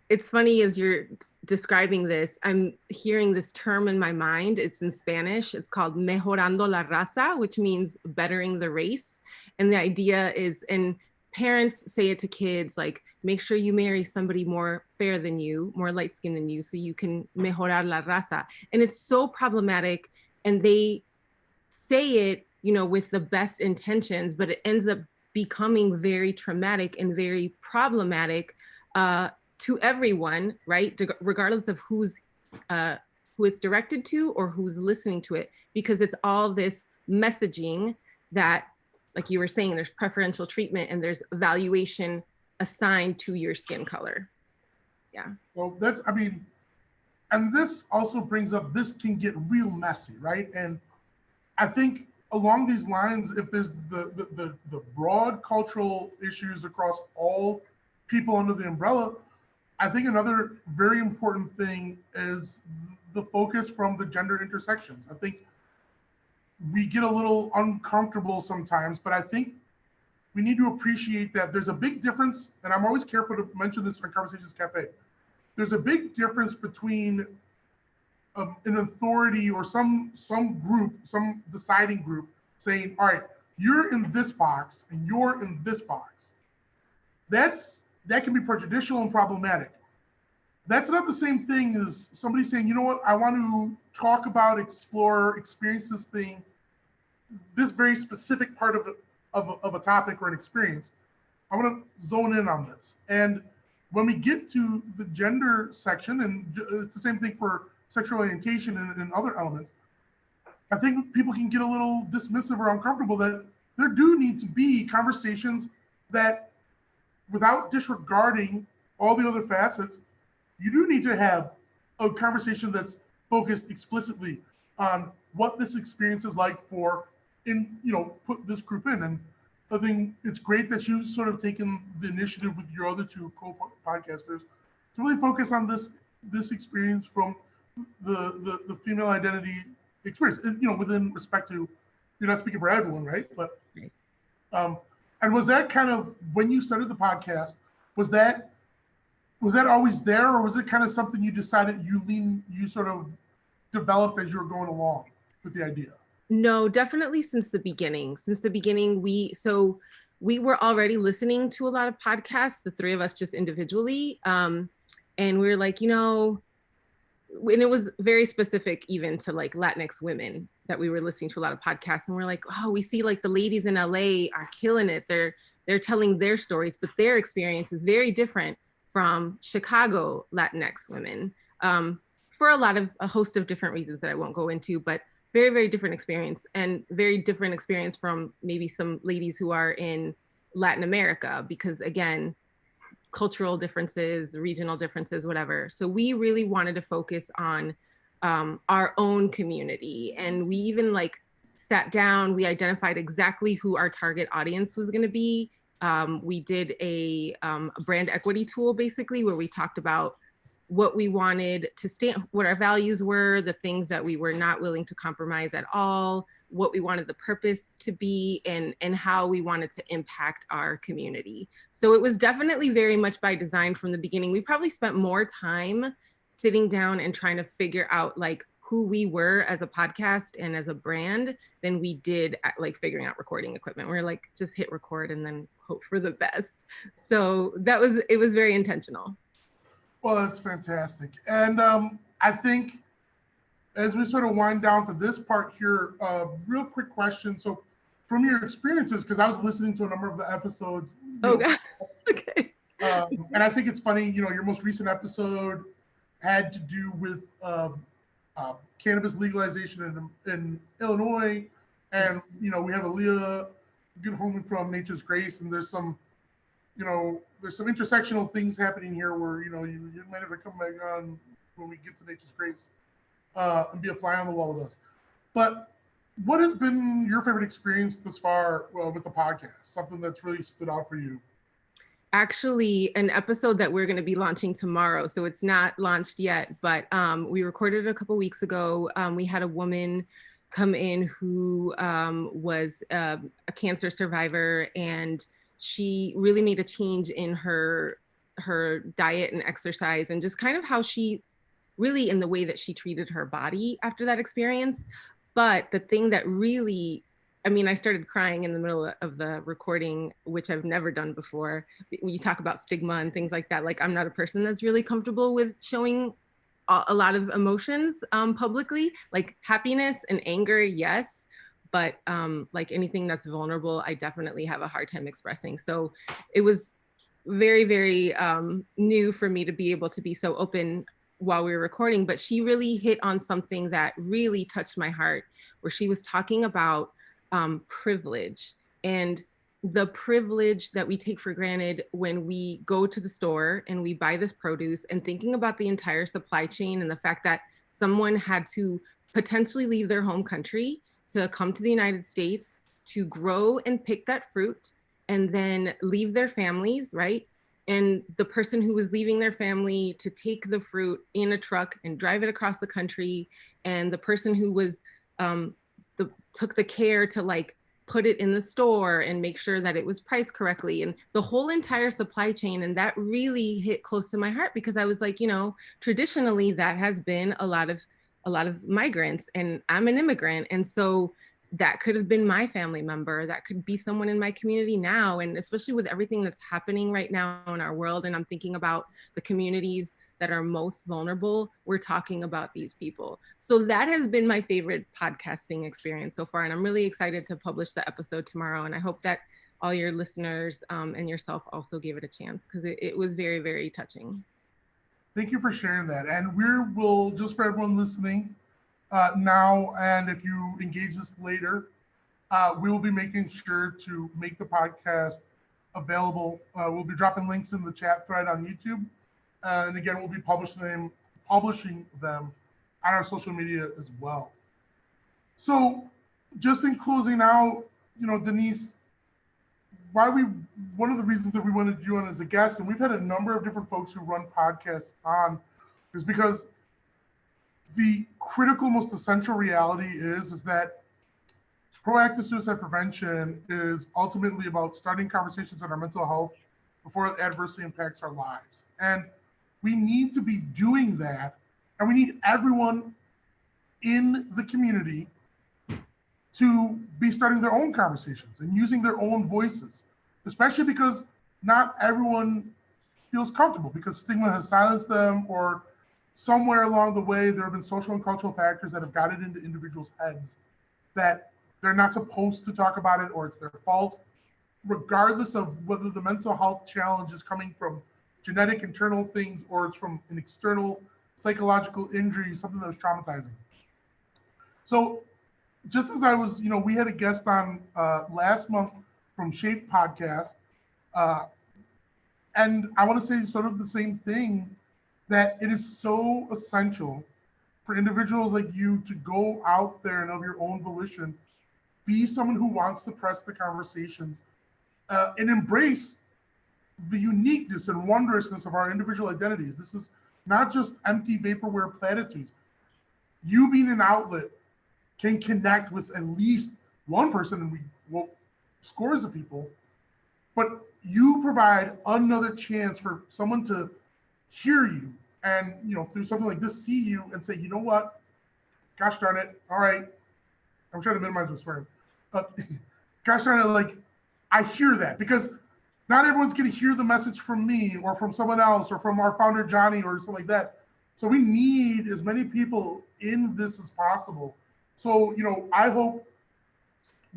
S6: it's funny as you're describing this, I'm hearing this term in my mind. It's in Spanish. It's called mejorando la raza, which means bettering the race. And the idea is, and parents say it to kids, like, make sure you marry somebody more fair than you, more light skinned than you, so you can mejorar la raza. And it's so problematic. And they say it, with the best intentions, but it ends up becoming very traumatic and very problematic to everyone, right? Regardless of who it's directed to or who's listening to it, because it's all this messaging that, like you were saying, there's preferential treatment and there's evaluation assigned to your skin color. Yeah.
S2: Well, and this also brings up, this can get real messy, right? And I think along these lines, if there's the broad cultural issues across all people under the umbrella, I think another very important thing is the focus from the gender intersections. I think we get a little uncomfortable sometimes, but I think we need to appreciate that there's a big difference, and I'm always careful to mention this in Conversations Cafe. There's a big difference between an authority or some group, some deciding group saying, all right, you're in this box and you're in this box. That can be prejudicial and problematic. That's not the same thing as somebody saying, you know what, I want to talk about, explore, experience this thing, this very specific part of a topic or an experience. I want to zone in on this. And when we get to the gender section, and it's the same thing for sexual orientation and other elements, I think people can get a little dismissive or uncomfortable that there do need to be conversations that, without disregarding all the other facets, you do need to have a conversation that's focused explicitly on what this experience is like put this group in. And I think it's great that you've sort of taken the initiative with your other 2 co-podcasters to really focus on this experience from the female identity experience, within respect to, you're not speaking for everyone, right? But, and was that kind of, when you started the podcast, was that always there, or was it kind of something you decided you sort of developed as you were going along with the idea?
S6: No, definitely since the beginning. Since the beginning, we were already listening to a lot of podcasts, the three of us just individually. And we were like, and it was very specific even to like Latinx women that we were listening to a lot of podcasts, and we're like, oh, we see like the ladies in LA are killing it. They're telling their stories, but their experience is very different from Chicago Latinx women, for a host of different reasons that I won't go into, but very, very different experience, and very different experience from maybe some ladies who are in Latin America, because again, cultural differences, regional differences, whatever. So we really wanted to focus on our own community. And we even like sat down, we identified exactly who our target audience was going to be. We did a brand equity tool, basically, where we talked about what we wanted to stand, what our values were, the things that we were not willing to compromise at all, what we wanted the purpose to be, and how we wanted to impact our community. So it was definitely very much by design from the beginning. We probably spent more time sitting down and trying to figure out like who we were as a podcast and as a brand than we did at, like, figuring out recording equipment. We're like, just hit record and then hope for the best. So it was very intentional.
S2: Well, that's fantastic. And I think as we sort of wind down to this part here, real quick question. So from your experiences, because I was listening to a number of the episodes.
S6: God. Okay.
S2: And I think it's funny, your most recent episode had to do with cannabis legalization in Illinois. And, we have Aaliyah Goodhomey from Nature's Grace, and there's some intersectional things happening here where, you might have to come back on when we get to Nature's Grace and be a fly on the wall with us. But what has been your favorite experience thus far with the podcast? Something that's really stood out for you?
S6: Actually, an episode that we're going to be launching tomorrow. So it's not launched yet, but we recorded it a couple weeks ago. We had a woman come in who was a cancer survivor, and she really made a change in her diet and exercise, and just kind of how she really, in the way that she treated her body after that experience. But the thing that really, I started crying in the middle of the recording, which I've never done before. When you talk about stigma and things like that, like, I'm not a person that's really comfortable with showing a lot of emotions publicly, like happiness and anger, yes. But like anything that's vulnerable, I definitely have a hard time expressing. So it was very, very new for me to be able to be so open while we were recording. But she really hit on something that really touched my heart, where she was talking about privilege, and the privilege that we take for granted when we go to the store and we buy this produce, and thinking about the entire supply chain and the fact that someone had to potentially leave their home country to come to the United States to grow and pick that fruit and then leave their families, right? And the person who was leaving their family to take the fruit in a truck and drive it across the country, and the person who was took the care to like put it in the store and make sure that it was priced correctly, and the whole entire supply chain. And that really hit close to my heart, because I was like, traditionally that has been a lot of migrants, and I'm an immigrant. And so that could have been my family member, that could be someone in my community now. And especially with everything that's happening right now in our world, and I'm thinking about the communities that are most vulnerable, we're talking about these people. So that has been my favorite podcasting experience so far. And I'm really excited to publish the episode tomorrow. And I hope that all your listeners and yourself also gave it a chance, because it was very, very touching.
S2: Thank you for sharing that. And we'll just for everyone listening now, and if you engage this later, we will be making sure to make the podcast available. We'll be dropping links in the chat thread on YouTube. And again, we'll be publishing them on our social media as well. So just in closing out, Denisse, one of the reasons that we wanted you on as a guest, and we've had a number of different folks who run podcasts on, is because the critical, most essential reality is that proactive suicide prevention is ultimately about starting conversations on our mental health before it adversely impacts our lives. And we need to be doing that, and we need everyone in the community to be starting their own conversations and using their own voices, especially because not everyone feels comfortable because stigma has silenced them, or somewhere along the way, there have been social and cultural factors that have gotten into individuals' heads that they're not supposed to talk about it, or it's their fault, regardless of whether the mental health challenge is coming from genetic internal things or it's from an external psychological injury, something that was traumatizing. So just as I was, we had a guest on last month from Shape Podcast, and I want to say sort of the same thing, that it is so essential for individuals like you to go out there and of your own volition, be someone who wants to press the conversations and embrace the uniqueness and wondrousness of our individual identities. This is not just empty vaporware platitudes. You being an outlet can connect with at least one person, and scores of people, but you provide another chance for someone to hear you and, through something like this, see you and say, you know what, gosh darn it, all right, I'm trying to minimize my swearing, but gosh darn it, like, I hear that, because not everyone's going to hear the message from me or from someone else or from our founder, Johnny, or something like that. So we need as many people in this as possible. So, I hope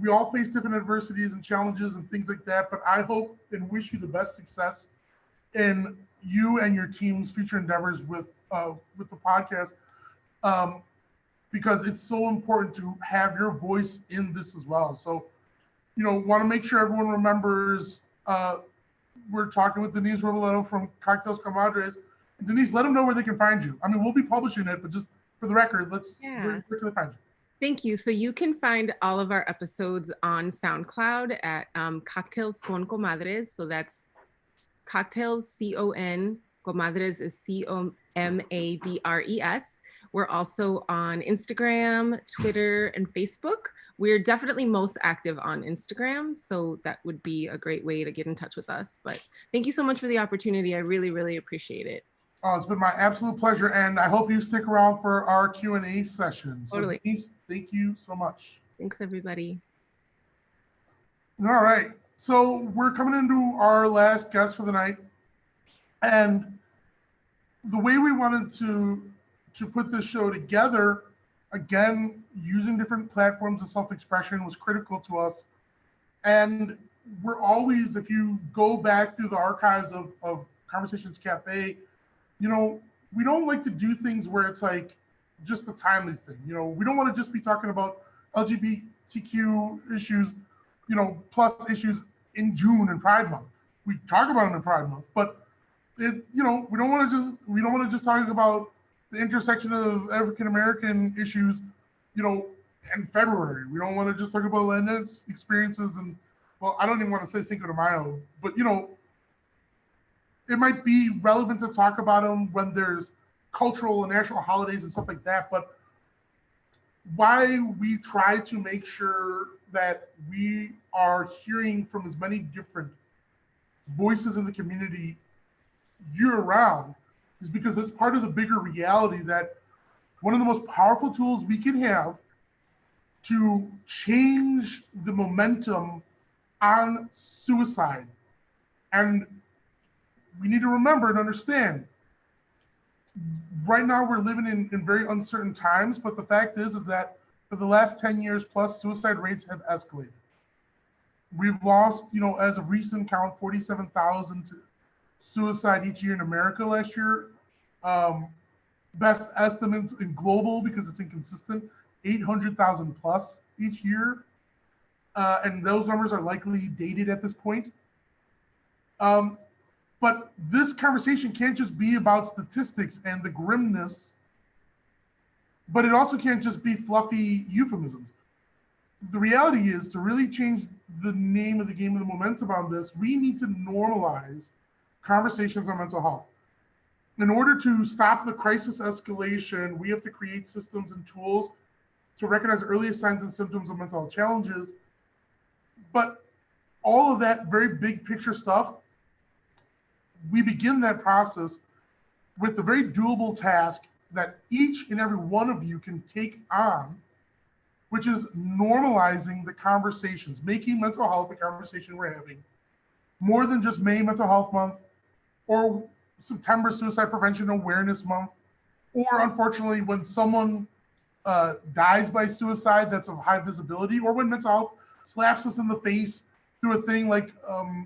S2: we all face different adversities and challenges and things like that, but I hope and wish you the best success in you and your team's future endeavors with the podcast, because it's so important to have your voice in this as well. So, want to make sure everyone remembers we're talking with Denisse Robledo from Cocktails Comadres. And Denisse, let them know where they can find you. I mean, we'll be publishing it, but just for the record, where can they find you?
S6: Thank you. So you can find all of our episodes on SoundCloud at Cocktails con Comadres. So that's Cocktails, C-O-N, Comadres is C-O-M-A-D-R-E-S. We're also on Instagram, Twitter, and Facebook. We're definitely most active on Instagram, so that would be a great way to get in touch with us. But thank you so much for the opportunity. I really, really appreciate it.
S2: Oh, it's been my absolute pleasure, and I hope you stick around for our Q&A session. So
S6: Totally.
S2: Denisse, thank you so much.
S6: Thanks, everybody.
S2: All right, so we're coming into our last guest for the night, and the way we wanted to put this show together, again, using different platforms of self-expression was critical to us. And we're always, if you go back through the archives of Conversations Cafe, we don't like to do things where it's like just a timely thing. We don't want to just be talking about LGBTQ issues, plus issues in June and Pride Month. We talk about them in Pride Month, but we don't want to just talk about the intersection of African American issues, in February. We don't want to just talk about Latinx experiences and, well, I don't even want to say Cinco de Mayo, but it might be relevant to talk about them when there's cultural and national holidays and stuff like that. But why we try to make sure that we are hearing from as many different voices in the community year round is because that's part of the bigger reality that one of the most powerful tools we can have to change the momentum on suicide. And we need to remember and understand, right now we're living in very uncertain times, but the fact is that for the last 10 years plus, suicide rates have escalated. We've lost, as of recent count, 47,000 to suicide each year in America last year. Best estimates in global, because it's inconsistent, 800,000 plus each year. And those numbers are likely dated at this point. But this conversation can't just be about statistics and the grimness, but it also can't just be fluffy euphemisms. The reality is, to really change the name of the game and the momentum on this, we need to normalize conversations on mental health. In order to stop the crisis escalation, we have to create systems and tools to recognize earliest signs and symptoms of mental health challenges. But all of that very big picture stuff, we begin that process with the very doable task that each and every one of you can take on which is normalizing the conversations, making mental health a conversation we're having, more than just May Mental Health Month or September Suicide Prevention Awareness Month, or unfortunately when someone dies by suicide that's of high visibility, or when mental health slaps us in the face through a thing like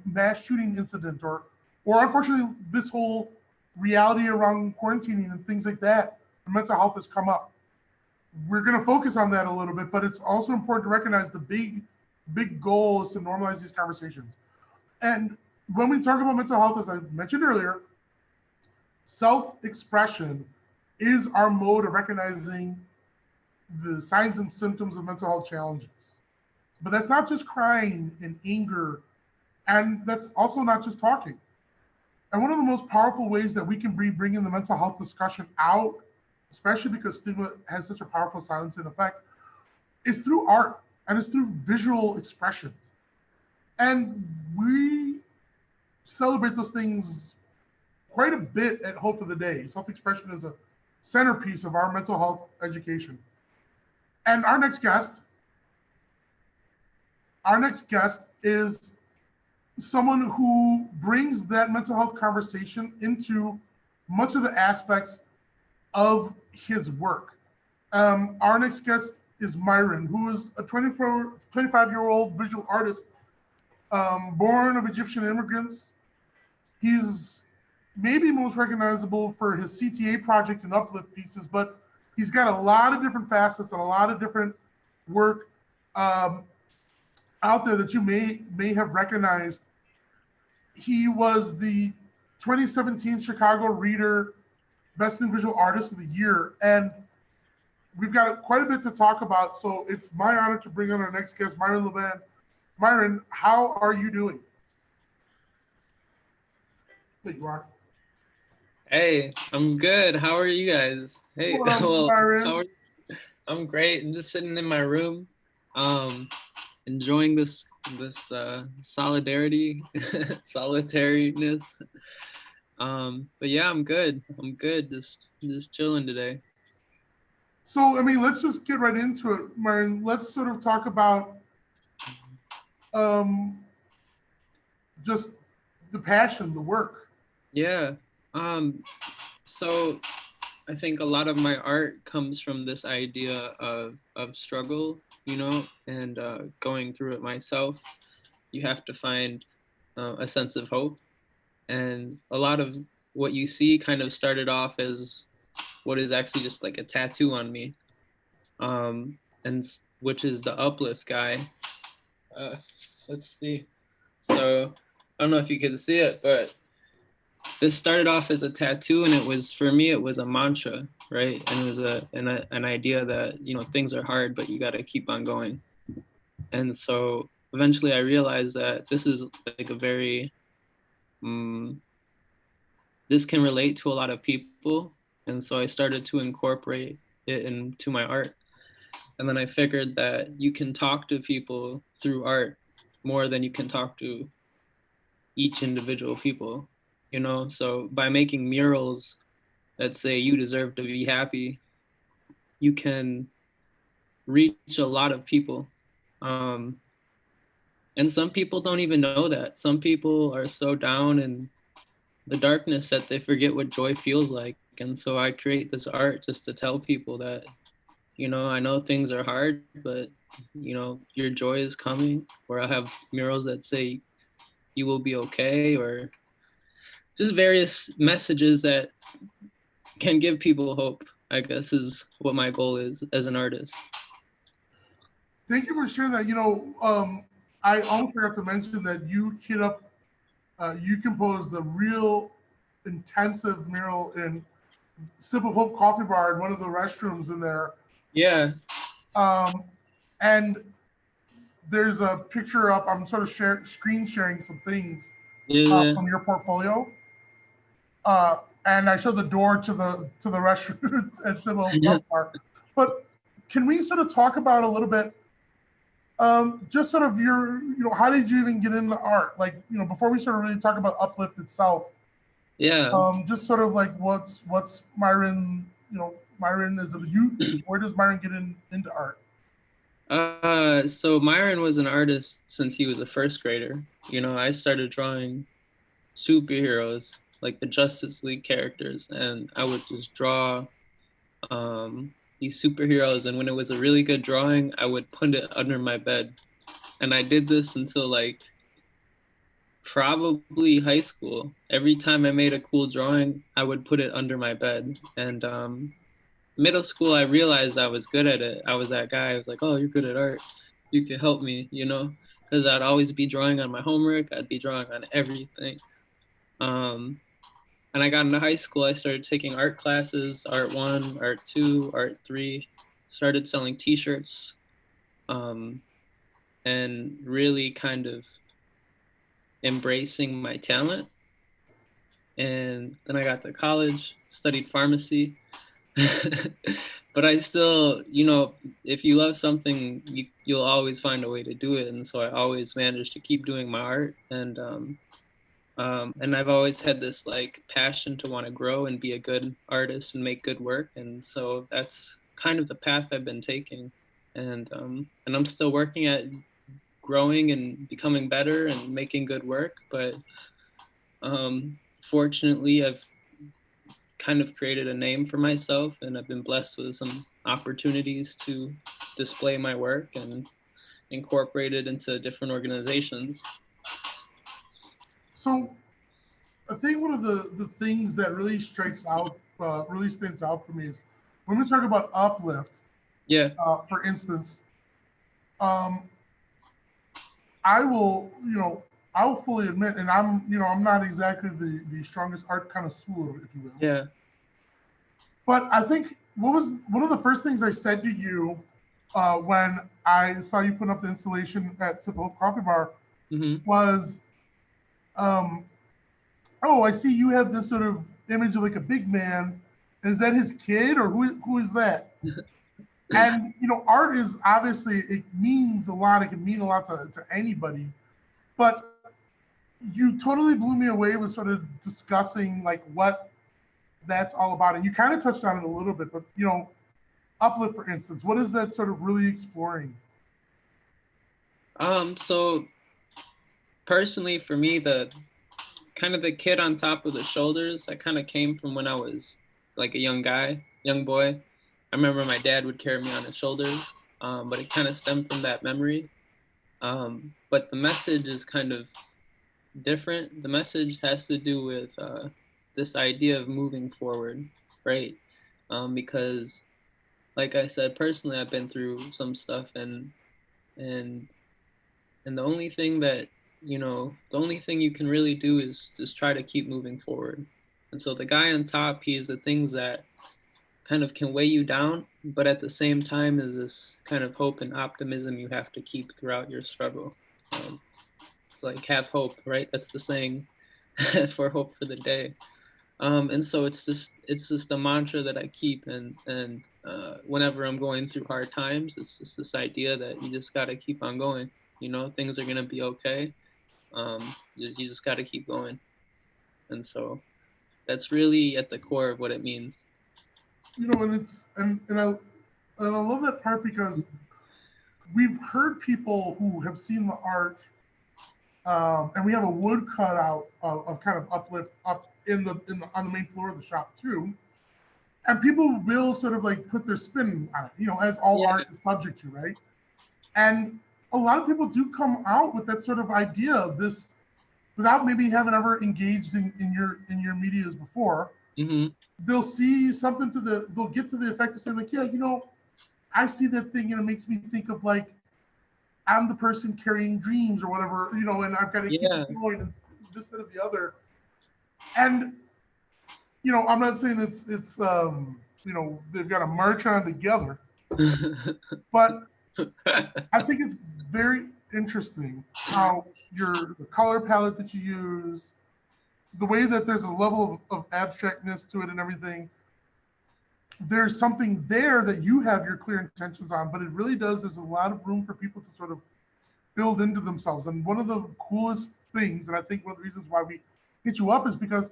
S2: mass shooting incident, or unfortunately this whole reality around quarantining and things like that, mental health has come up. We're going to focus on that a little bit, but it's also important to recognize the big goal is to normalize these conversations. And when we talk about mental health, as I mentioned earlier, self-expression is our mode of recognizing the signs and symptoms of mental health challenges. But that's not just crying and anger, and that's also not just talking. And one of the most powerful ways that we can be bringing the mental health discussion out, especially because stigma has such a powerful silencing effect, is through art, and it's through visual expressions. And we celebrate those things quite a bit at Hope of the Day. Self-expression is a centerpiece of our mental health education. And our next guest is someone who brings that mental health conversation into much of the aspects of his work. Our next guest is Myron, who is a 25-year-old visual artist, born of Egyptian immigrants. He's maybe most recognizable for his CTA project and uplift pieces, but he's got a lot of different facets and a lot of different work out there that you may have recognized. He was the 2017 Chicago Reader Best New Visual Artist of the Year, and we've got quite a bit to talk about, so it's my honor to bring on our next guest, Myron Laban. Myron, how are you doing? There you are.
S7: Hey, I'm good. How are you guys? Hey, well, I'm great. I'm just sitting in my room, enjoying this solidarity, solitariness. But yeah, I'm good. I'm good. Just chilling today.
S2: So, I mean, let's just get right into it, Myron. Let's sort of talk about just the passion, the work.
S7: Yeah. So I think a lot of my art comes from this idea of struggle, you know, and going through it myself. You have to find a sense of hope. And a lot of what you see kind of started off as what is actually just like a tattoo on me, and which is the uplift guy. Let's see. So I don't know if you can see it, but this started off as a tattoo, and it was, for me, it was a mantra, right? And it was an idea that, you know, things are hard, but you got to keep on going. And so eventually I realized that this is like a very, this can relate to a lot of people. And so I started to incorporate it into my art. And then I figured that you can talk to people through art more than you can talk to each individual people, you know? So by making murals that say you deserve to be happy, you can reach a lot of people. And some people don't even know that. Some people are so down in the darkness that they forget what joy feels like. And so I create this art just to tell people that, you know, I know things are hard, but, you know, your joy is coming. Or I have murals that say you will be okay, or just various messages that can give people hope, I guess, is what my goal is as an artist.
S2: Thank you for sharing that. You know, I almost forgot to mention that you hit up, you composed a real intensive mural in Sip of Hope Coffee Bar in one of the restrooms in there.
S7: Yeah.
S2: And there's a picture up. I'm sort of screen sharing some things from your portfolio. And I showed the door to the restroom at Sip of Hope Coffee Bar. But can we sort of talk about a little bit, just sort of your, you know, how did you even get into art? Like, you know, before we sort of really talk about Uplift itself.
S7: Yeah.
S2: Just sort of like what's Myron, you know, Myron is a youth. Where does Myron get into art?
S7: So Myron was an artist since he was a first grader. You know, I started drawing superheroes, like the Justice League characters, and I would just draw these superheroes. And when it was a really good drawing, I would put it under my bed. And I did this until like probably high school. Every time I made a cool drawing, I would put it under my bed. And middle school, I realized I was good at it. I was that guy. I was like, oh, you're good at art. You can help me, you know? Because I'd always be drawing on my homework. I'd be drawing on everything. And I got into high school. I started taking art classes, art 1, art 2, art 3, started selling t-shirts, and really kind of embracing my talent. And then I got to college, studied pharmacy. But I still, you know, if you love something, you'll always find a way to do it. And so I always managed to keep doing my art. And I've always had this like passion to want to grow and be a good artist and make good work. And so that's kind of the path I've been taking. And I'm still working at growing and becoming better and making good work. But fortunately, I've kind of created a name for myself, and I've been blessed with some opportunities to display my work and incorporate it into different organizations.
S2: So I think one of the things that really strikes out, really stands out for me is when we talk about uplift,
S7: Yeah.
S2: for instance, um, I will, I will fully admit, and I'm not exactly the strongest art connoisseur, if you will.
S7: Yeah.
S2: But I think what was one of the first things I said to you when I saw you put up the installation at Sip Hope Coffee Bar was, oh, I see you have this sort of image of like a big man. Is that his kid, or who is that? And art is obviously, it means a lot. It can mean a lot to anybody. But you totally blew me away with sort of discussing like what that's all about. And you kind of touched on it a little bit, but uplift, for instance, what is that sort of really exploring?
S7: So personally for me, the kind of the kid on top of the shoulders, that kind of came from when I was like a young boy. I remember my dad would carry me on his shoulders, but it kind of stemmed from that memory. But the message is kind of different. The message has to do with this idea of moving forward, right? Because like I said, personally, I've been through some stuff, and the only thing that, the only thing you can really do is just try to keep moving forward. And so the guy on top, he's the things that kind of can weigh you down, but at the same time is this kind of hope and optimism you have to keep throughout your struggle. It's like have hope, right? That's the saying for hope for the day. And so it's just a mantra that I keep, and whenever I'm going through hard times, it's just this idea that you just got to keep on going. Things are gonna be okay. You just got to keep going, and so that's really at the core of what it means.
S2: And it's and I love that part, because we've heard people who have seen the art, and we have a wood cutout of kind of uplift up in the on the main floor of the shop too, and people will sort of like put their spin on it, as all art is subject to, right? And a lot of people do come out with that sort of idea of this without maybe having ever engaged in your medias before. They'll see something they'll get to the effect of saying like, yeah, I see that thing and it makes me think of like, I'm the person carrying dreams or whatever, and I've got to keep going and this, that, or the other. And, I'm not saying it's they've got to march on together, but I think it's very interesting how the color palette that you use, the way that there's a level of abstractness to it and everything. There's something there that you have your clear intentions on, but it really there's a lot of room for people to sort of build into themselves. And one of the coolest things, and I think one of the reasons why we hit you up, is because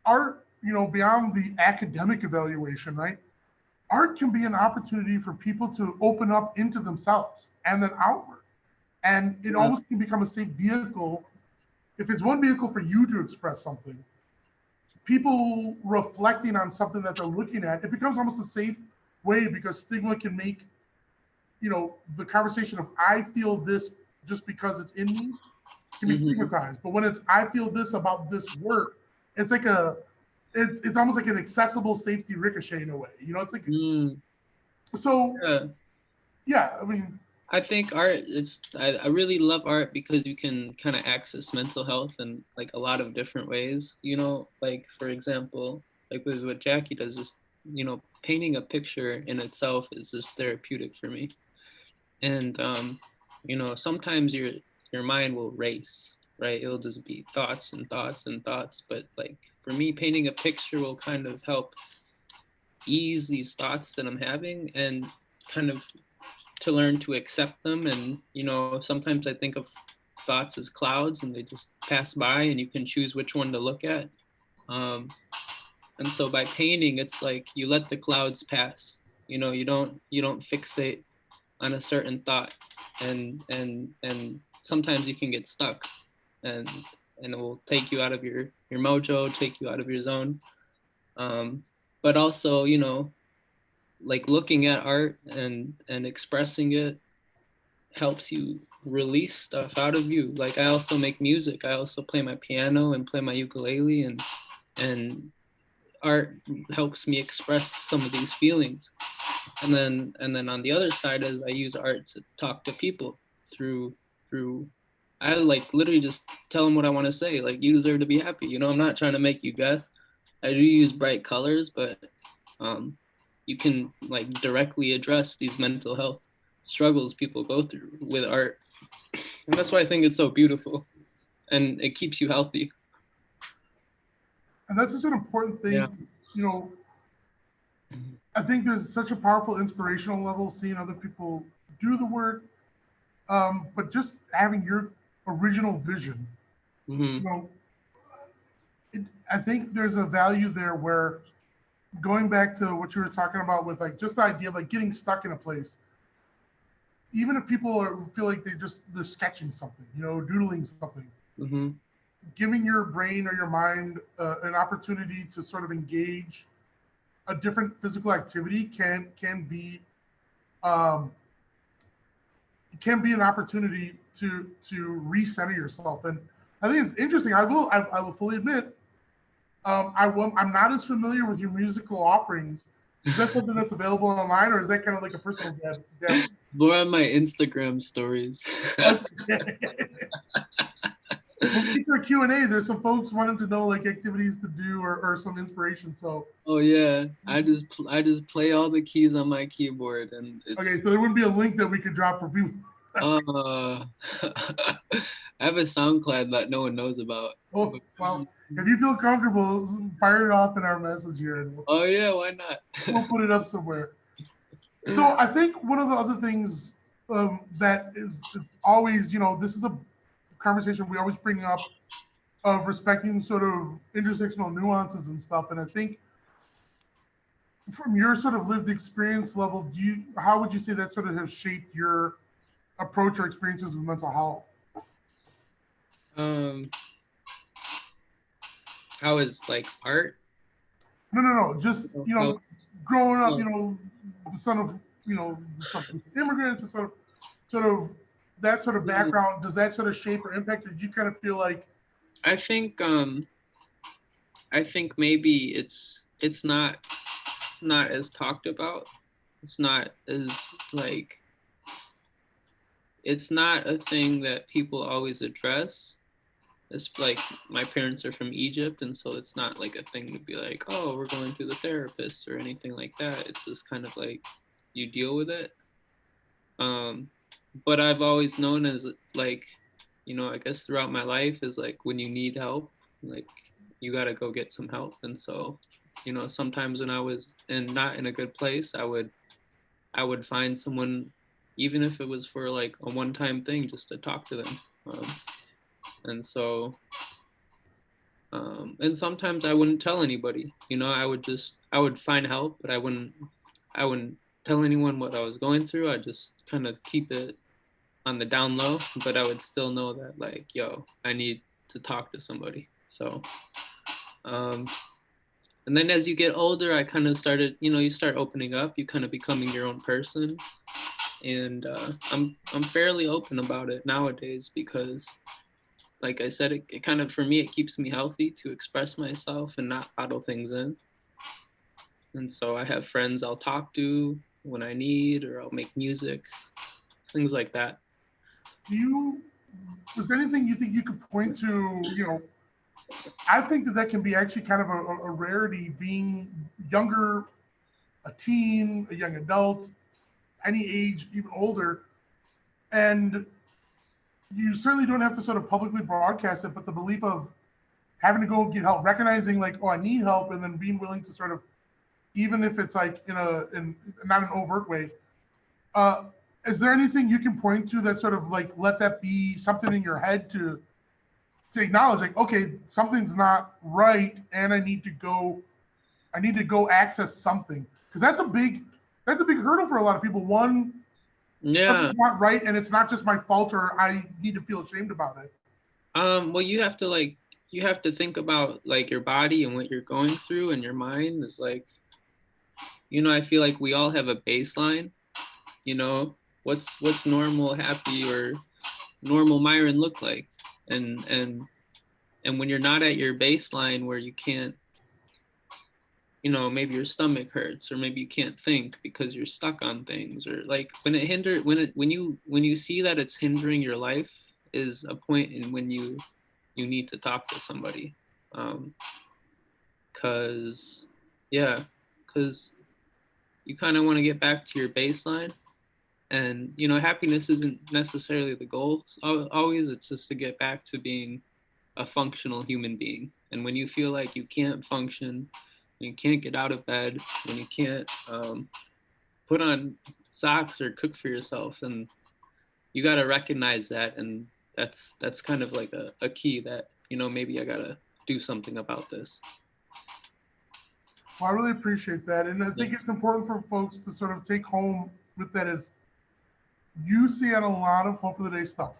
S2: art, beyond the academic evaluation, right? art can be an opportunity for people to open up into themselves and then outward. And it almost can become a safe vehicle. If it's one vehicle for you to express something, people reflecting on something that they're looking at, it becomes almost a safe way, because stigma can make, the conversation of I feel this just because it's in me can be stigmatized. But when it's I feel this about this work, it's like it's almost like an accessible safety ricochet in a way. It's like so yeah, I mean,
S7: I think art, I really love art because you can kind of access mental health in like a lot of different ways, like for example, like with what Jackie does is, painting a picture in itself is just therapeutic for me. And, sometimes your mind will race, right? It'll just be thoughts and thoughts and thoughts. But like for me, painting a picture will kind of help ease these thoughts that I'm having and kind of to learn to accept them. And, sometimes I think of thoughts as clouds and they just pass by and you can choose which one to look at. And so by painting, it's like you let the clouds pass, you don't fixate on a certain thought, and sometimes you can get stuck, and it will take you out of your mojo, take you out of your zone. But also, like looking at art and expressing it helps you release stuff out of you. Like I also make music. I also play my piano and play my ukulele, and art helps me express some of these feelings. And then on the other side is I use art to talk to people through I like literally just tell them what I want to say. Like, you deserve to be happy. I'm not trying to make you guess. I do use bright colors, but you can like directly address these mental health struggles people go through with art. And that's why I think it's so beautiful and it keeps you healthy.
S2: And that's such an important thing.
S7: Yeah.
S2: I think there's such a powerful inspirational level seeing other people do the work, but just having your original vision. I think there's a value there where, going back to what you were talking about with like just the idea of like getting stuck in a place, even if people feel like they're sketching something, doodling something, giving your brain or your mind an opportunity to sort of engage a different physical activity can be an opportunity to recenter yourself. And I think it's interesting. I will fully admit, I'm not as familiar with your musical offerings. Is that something that's available online, or is that kind of like a personal gab?
S7: More on my Instagram stories.
S2: For a Q&A, there's some folks wanting to know like activities to do or some inspiration. So.
S7: Oh yeah, I just play all the keys on my keyboard, and it's.
S2: Okay, so there wouldn't be a link that we could drop for people.
S7: I have a SoundCloud that no one knows about.
S2: Oh, well, if you feel comfortable, fire it off in our message here.
S7: Oh yeah, why not?
S2: We'll put it up somewhere. So I think one of the other things that is always, this is a conversation we always bring up of respecting sort of intersectional nuances and stuff. And I think from your sort of lived experience level, how would you say that sort of has shaped your approach or experiences with mental health?
S7: How is like art?
S2: No. Just, growing up, the son of, some immigrants, and sort of that sort of background, does that sort of shape or impact, or did you kind of feel like?
S7: I think maybe it's not as talked about. It's not as like, it's not a thing that people always address. It's like, my parents are from Egypt, and so it's not like a thing to be like, oh, we're going to the therapist or anything like that. It's just kind of like you deal with it. But I've always known as like, I guess throughout my life is like, when you need help, like you got to go get some help. And so, sometimes when I was not in a good place, I would find someone, even if it was for like a one-time thing, just to talk to them. And so, and sometimes I wouldn't tell anybody, I would find help, but I wouldn't I wouldn't tell anyone what I was going through. I just kind of keep it on the down low, but I would still know that like, yo, I need to talk to somebody. So, and then as you get older, I kind of started, you start opening up, you kind of becoming your own person. And I'm fairly open about it nowadays because, like I said, it kind of, for me, it keeps me healthy to express myself and not bottle things in. And so I have friends I'll talk to when I need, or I'll make music, things like that.
S2: Was there anything you think you could point to, I think that can be actually kind of a rarity, being younger, a teen, a young adult, any age, even older. And you certainly don't have to sort of publicly broadcast it, but the belief of having to go get help, recognizing like, oh, I need help, and then being willing to sort of, even if it's like in not an overt way, is there anything you can point to that sort of like let that be something in your head to acknowledge like, okay, something's not right, and I need to go access something, because that's a big hurdle for a lot of people. One, something's not right, and it's not just my fault, or I need to feel ashamed about it.
S7: Well, you have to think about like your body and what you're going through, and your mind is like, I feel like we all have a baseline. What's normal, happy, or normal Myron look like, and when you're not at your baseline where you can't, maybe your stomach hurts, or maybe you can't think because you're stuck on things, or like when you see that it's hindering your life is a point in when you need to talk to somebody, because you kind of want to get back to your baseline. And happiness isn't necessarily the goal always. It's just to get back to being a functional human being. And when you feel like you can't function, you can't get out of bed, when you can't put on socks or cook for yourself, and you got to recognize that. And that's kind of like a key that, maybe I got to do something about this.
S2: Well, I really appreciate that. And I think it's important for folks to sort of take home with that is, you see on a lot of Hope of the Day stuff,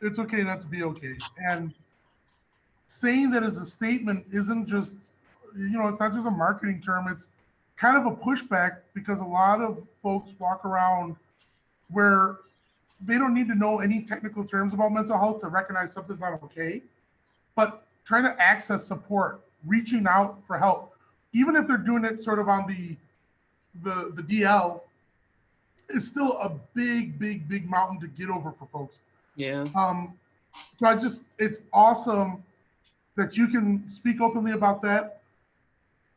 S2: it's okay not to be okay. And saying that as a statement isn't just, it's not just a marketing term, it's kind of a pushback, because a lot of folks walk around where they don't need to know any technical terms about mental health to recognize something's not okay, but trying to access support, reaching out for help, even if they're doing it sort of on the DL, is still a big mountain to get over for folks.
S7: Yeah.
S2: So it's awesome that you can speak openly about that.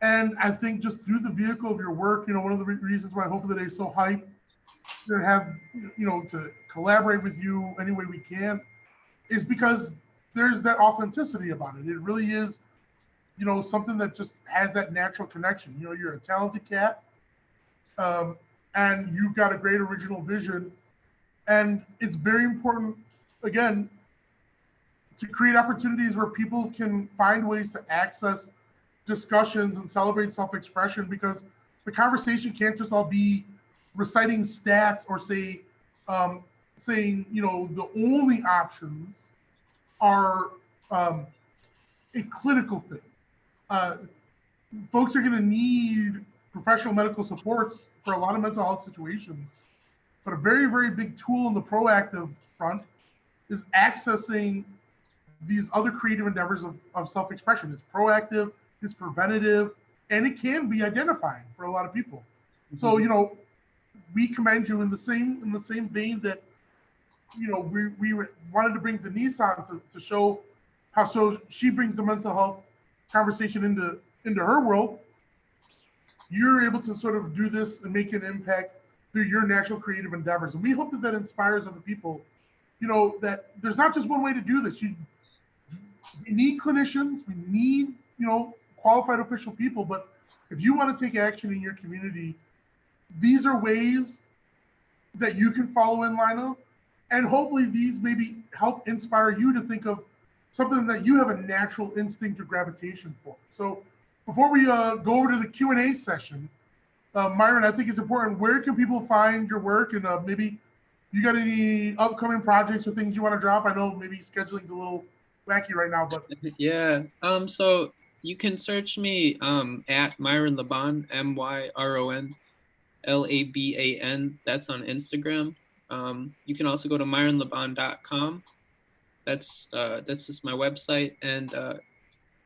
S2: And I think just through the vehicle of your work, one of the reasons why Hope of the Day is so hyped to have, to collaborate with you any way we can, is because there's that authenticity about it. It really is, something that just has that natural connection. You're a talented cat. And you've got a great original vision. And it's very important, again, to create opportunities where people can find ways to access discussions and celebrate self-expression, because the conversation can't just all be reciting stats or saying, the only options are a clinical thing. Folks are going to need professional medical supports for a lot of mental health situations, but a very, very big tool in the proactive front is accessing these other creative endeavors of self-expression. It's proactive, it's preventative, and it can be identifying for a lot of people. Mm-hmm. So, we commend you in the same vein that, we wanted to bring Denisse on to show how she brings the mental health conversation into her world. You're able to sort of do this and make an impact through your natural creative endeavors. And we hope that inspires other people, that there's not just one way to do this. We need clinicians, we need, qualified official people, but if you want to take action in your community, these are ways that you can follow in line of, and hopefully these maybe help inspire you to think of something that you have a natural instinct or gravitation for. So before we go over to the Q&A session, Myron, I think it's important. Where can people find your work, and maybe you got any upcoming projects or things you want to drop? I know maybe scheduling's a little wacky right now, but
S7: Yeah. So you can search me at Myron Laban, MYRON LABAN. That's on Instagram. You can also go to myronlaban.com. That's just my website, and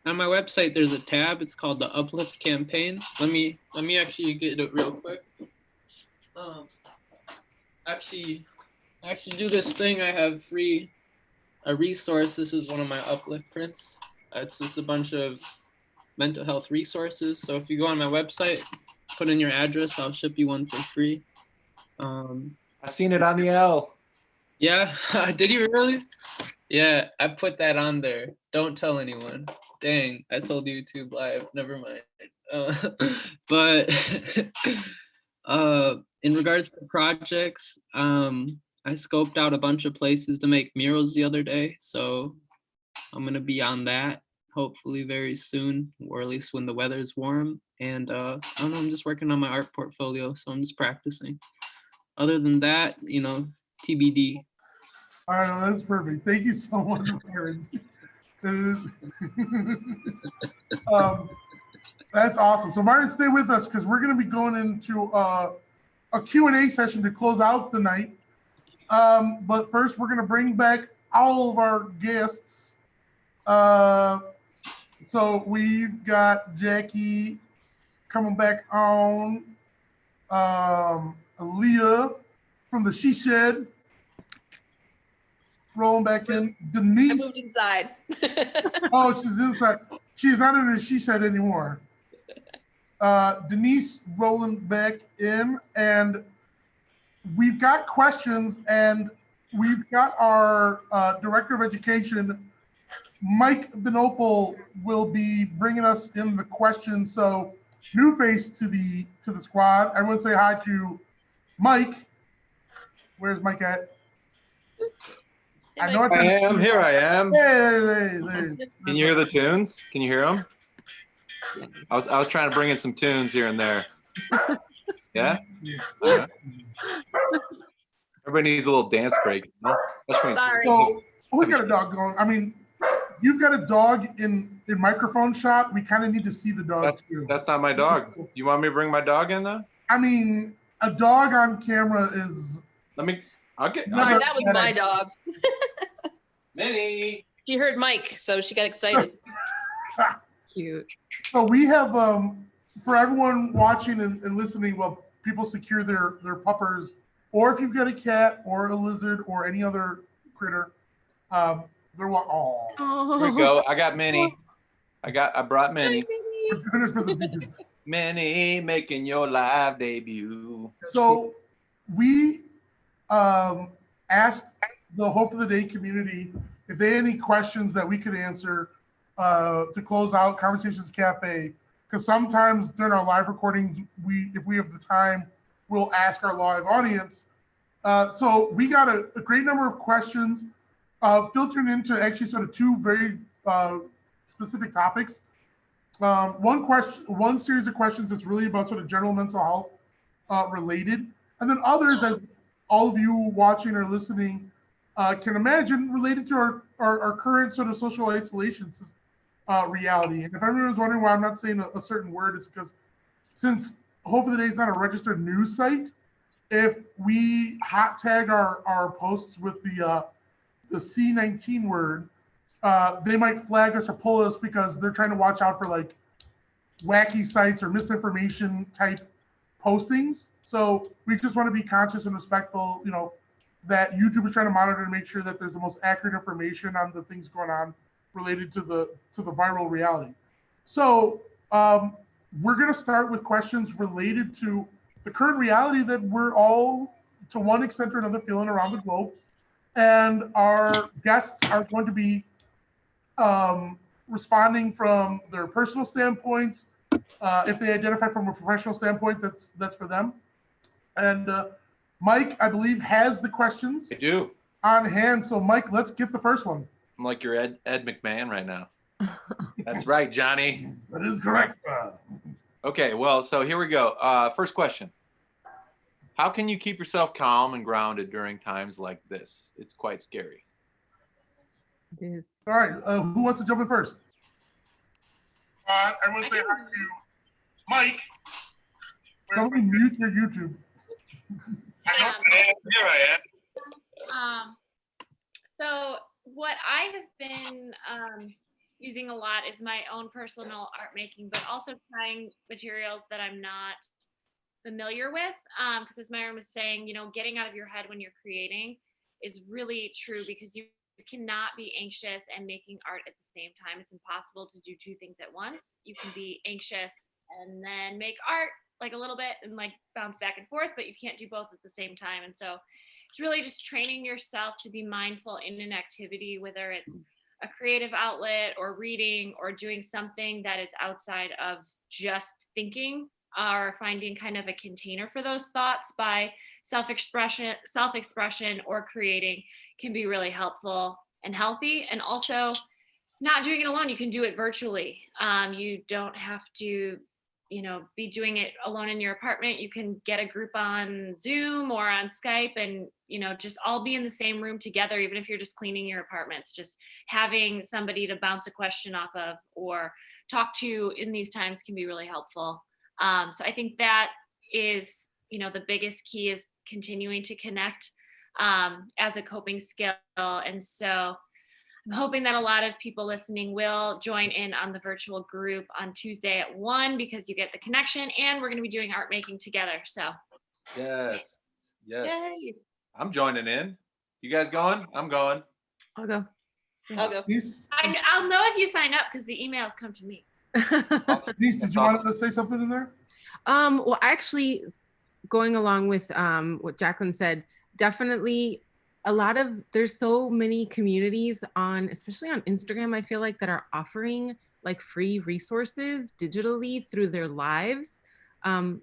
S7: on my website there's a tab. It's called the Uplift Campaign. Let me actually get it real quick. Actually do this thing. I have free a resource. This is one of my Uplift prints. It's just a bunch of mental health resources. So if you go on my website, put in your address, I'll ship you one for free.
S3: I seen it on the L.
S7: Yeah, did you really? Yeah, I put that on there. Don't tell anyone. Dang, I told YouTube live. Never mind. But in regards to projects, I scoped out a bunch of places to make murals the other day. So I'm gonna be on that hopefully very soon, or at least when the weather's warm. And I don't know, I'm just working on my art portfolio, so I'm just practicing. Other than that, TBD.
S2: all right, well, that's perfect. Thank you so much, Myron. That's awesome. So Myron, stay with us because we're going to be going into a Q&A session to close out the night. But first, we're going to bring back all of our guests. So we've got Jackie coming back on, Aaliyah from the She Shed, rolling back in.
S5: I
S2: Denisse.
S5: moved inside.
S2: Oh, she's inside. She's not in the She Shed anymore. Denisse rolling back in, and we've got questions, and we've got our Director of Education, Mike Benopel, will be bringing us in the questions. So new face to the squad. Everyone say hi to Mike. Where's Mike at? I know
S3: I am. Here I am.
S2: Hey.
S3: Can you hear the tunes? Can you hear them? I was trying to bring in some tunes here and there. Yeah? All right. Everybody needs a little dance break.
S5: Sorry.
S2: So we got a dog going. I mean, you've got a dog in microphone shot. We kind of need to see the dog too.
S3: That's not my dog. You want me to bring my dog in though?
S2: I mean, a dog on camera is.
S5: Sorry, that was my dog.
S3: Minnie.
S5: She heard Mike, so she got excited.
S6: Cute.
S2: So we have, for everyone watching and listening, while people secure their puppers, or if you've got a cat or a lizard or any other critter, they're
S6: Oh.
S3: Here we go. I got Minnie. I brought Minnie.
S2: We're doing it for the views.
S3: Minnie making your live debut.
S2: So we asked the Hope of the Day community if they had any questions that we could answer to close out Conversations Cafe, because sometimes during our live recordings, if we have the time, we'll ask our live audience. So we got a great number of questions filtered into actually sort of two very specific topics. One series of questions that's really about sort of general mental health related, and then others, as all of you watching or listening can imagine, related to our current sort of social isolation reality. And if everyone's wondering why I'm not saying a certain word, it's because since Hope of the Day is not a registered news site, if we hot tag our posts with the C19 word, they might flag us or pull us because they're trying to watch out for like wacky sites or misinformation type postings. So we just want to be conscious and respectful, that YouTube is trying to monitor to make sure that there's the most accurate information on the things going on related to the viral reality. So we're going to start with questions related to the current reality that we're all, to one extent or another, feeling around the globe. And our guests are going to be responding from their personal standpoints. If they identify from a professional standpoint, that's for them. And Mike, I believe, has the questions.
S3: I do.
S2: On hand. So Mike, let's get the first one.
S3: I'm like your Ed McMahon right now. That's right, Johnny.
S2: That is correct.
S3: Okay, well, so here we go. First question. How can you keep yourself calm and grounded during times like this? It's quite scary.
S6: It is.
S2: All right, who wants to jump in first? Everyone say hi to Mike. Somebody mute your YouTube.
S3: Here I am.
S4: So what I have been using a lot is my own personal art making, but also trying materials that I'm not familiar with. Because as Myron was saying, getting out of your head when you're creating is really true, because you cannot be anxious and making art at the same time. It's impossible to do two things at once. You can be anxious and then make art like a little bit and like bounce back and forth, but you can't do both at the same time. And so it's really just training yourself to be mindful in an activity, whether it's a creative outlet or reading or doing something that is outside of just thinking, or finding kind of a container for those thoughts by self-expression or creating can be really helpful and healthy. And also not doing it alone. You can do it virtually. You don't have to, be doing it alone in your apartment. You can get a group on Zoom or on Skype and, just all be in the same room together, even if you're just cleaning your apartments. Just having somebody to bounce a question off of or talk to in these times can be really helpful. So I think that is, the biggest key is continuing to connect as a coping skill. And so I'm hoping that a lot of people listening will join in on the virtual group on Tuesday at 1, because you get the connection and we're going to be doing art making together. So
S3: Yes.
S5: Yay.
S3: I'm joining in. You guys going? I'm going.
S6: I'll go.
S5: I'll go.
S2: Denisse,
S4: I'll know if you sign up because the emails come to me.
S2: Denisse, did you want to say something in there?
S6: Well, actually, going along with what Jacqueline said, definitely there's so many communities especially on Instagram, I feel like, that are offering like free resources digitally through their lives.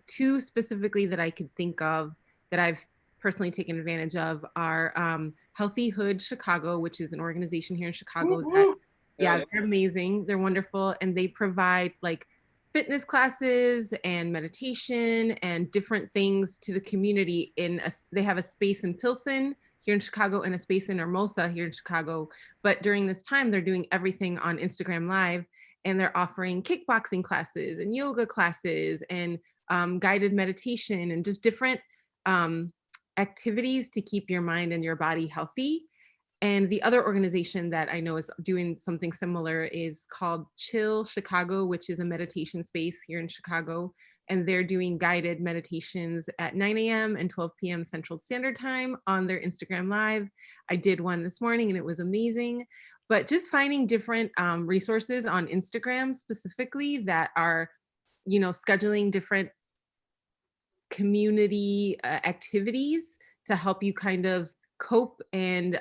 S6: Two specifically that I could think of that I've personally taken advantage of are Healthy Hood Chicago, which is an organization here in Chicago. They're amazing. They're wonderful. And they provide like fitness classes and meditation and different things to the community. They have a space in Pilsen here in Chicago and a space in Hermosa here in Chicago. But during this time, they're doing everything on Instagram Live, and they're offering kickboxing classes and yoga classes and guided meditation and just different activities to keep your mind and your body healthy. And the other organization that I know is doing something similar is called Chill Chicago, which is a meditation space here in Chicago. And they're doing guided meditations at 9 a.m. and 12 p.m. Central Standard Time on their Instagram Live. I did one this morning and it was amazing. But just finding different resources on Instagram specifically that are, scheduling different community activities to help you kind of cope and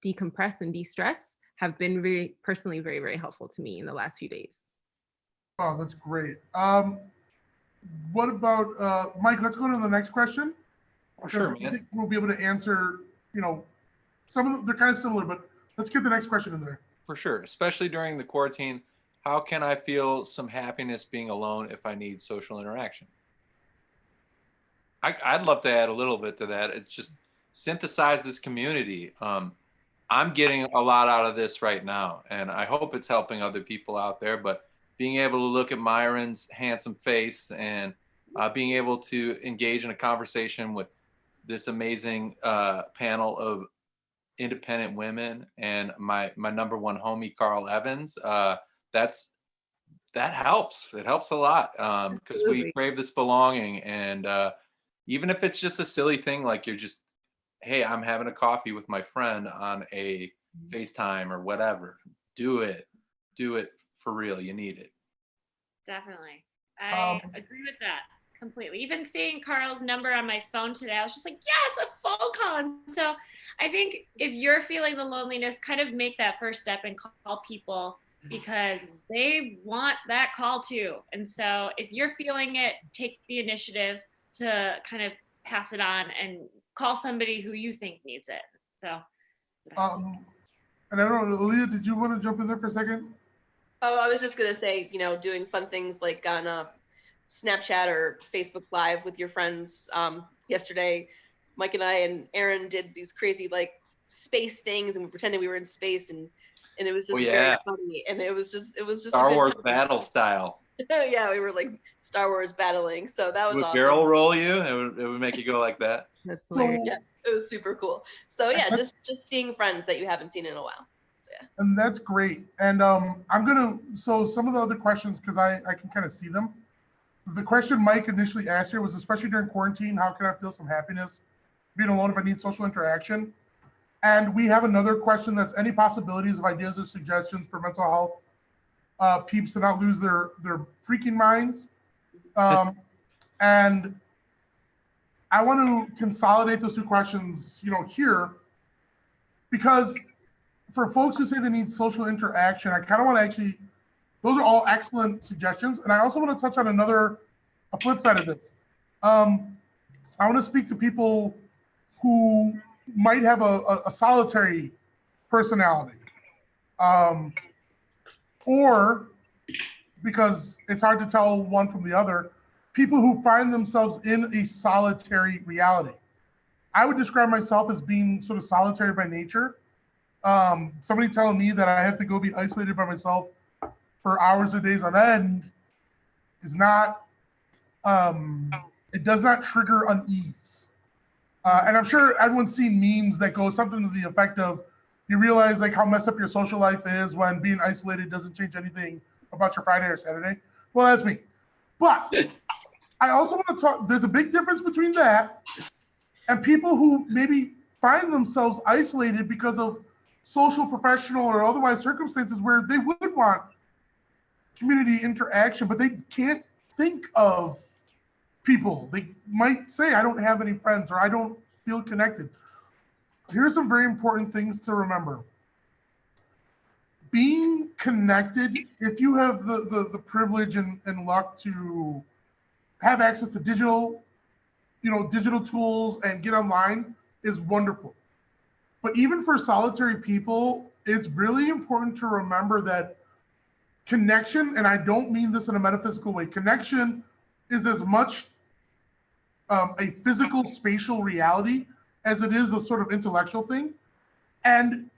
S6: decompress and de-stress have been personally very, very helpful to me in the last few days.
S2: Oh, that's great. What about Mike? Let's go to the next question.
S3: Sure,
S2: I
S3: man.
S2: think we'll be able to answer. Some of them, they're kind of similar, but let's get the next question in there.
S3: For sure, especially during the quarantine. How can I feel some happiness being alone if I need social interaction? I'd love to add a little bit to that. It's just synthesize this community. I'm getting a lot out of this right now, and I hope it's helping other people out there. But being able to look at Myron's handsome face and being able to engage in a conversation with this amazing panel of independent women and my number one homie, Carl Evans, that helps. It helps a lot because we crave this belonging. And even if it's just a silly thing, like you're just, hey, I'm having a coffee with my friend on a FaceTime or whatever, do it for real. You need it.
S4: Definitely. I agree with that completely. Even seeing Carl's number on my phone today, I was just like, yes, a phone call. And so I think if you're feeling the loneliness, kind of make that first step and call people, because they want that call too. And so if you're feeling it, take the initiative to kind of pass it on and call somebody who you think needs it. So
S2: and I don't know, Aaliyah, did you want to jump in there for a second?
S5: Oh, I was just gonna say, doing fun things like on Snapchat or Facebook Live with your friends. Yesterday, Mike and I and Aaron did these crazy like space things, and we pretended we were in space, and it was just very funny, and it was just
S3: Star
S5: a good
S3: Wars
S5: time.
S3: battle style.
S5: Yeah, we were like Star Wars battling, so that was
S3: Would
S5: awesome.
S3: barrel roll you? It would make you go like that.
S6: That's
S2: So,
S6: weird.
S5: Yeah, it was super cool. So yeah, just being friends that you haven't seen in a while. So, yeah.
S2: and that's great. And so some of the other questions, because I can kind of see them. The question Mike initially asked here was, especially during quarantine, how can I feel some happiness being alone if I need social interaction? And we have another question that's any possibilities of ideas or suggestions for mental health peeps to not lose their freaking minds. And I want to consolidate those two questions, here, because for folks who say they need social interaction, I kind of want to actually, those are all excellent suggestions. And I also want to touch on a flip side of this. I want to speak to people who might have a solitary personality, or, because it's hard to tell one from the other, people who find themselves in a solitary reality. I would describe myself as being sort of solitary by nature. Somebody telling me that I have to go be isolated by myself for hours or days on end is not, it does not trigger unease. And I'm sure everyone's seen memes that go something to the effect of, you realize like how messed up your social life is when being isolated doesn't change anything about your Friday or Saturday. Well, that's me. But I also want to talk, there's a big difference between that and people who maybe find themselves isolated because of social, professional, or otherwise circumstances where they would want community interaction, but they can't think of people. They might say, I don't have any friends, or I don't feel connected. Here's some very important things to remember. Being connected, if you have the privilege and luck to have access to digital tools and get online, is wonderful. But even for solitary people, it's really important to remember that connection, and I don't mean this in a metaphysical way, connection is as much a physical, spatial reality as it is a sort of intellectual thing. And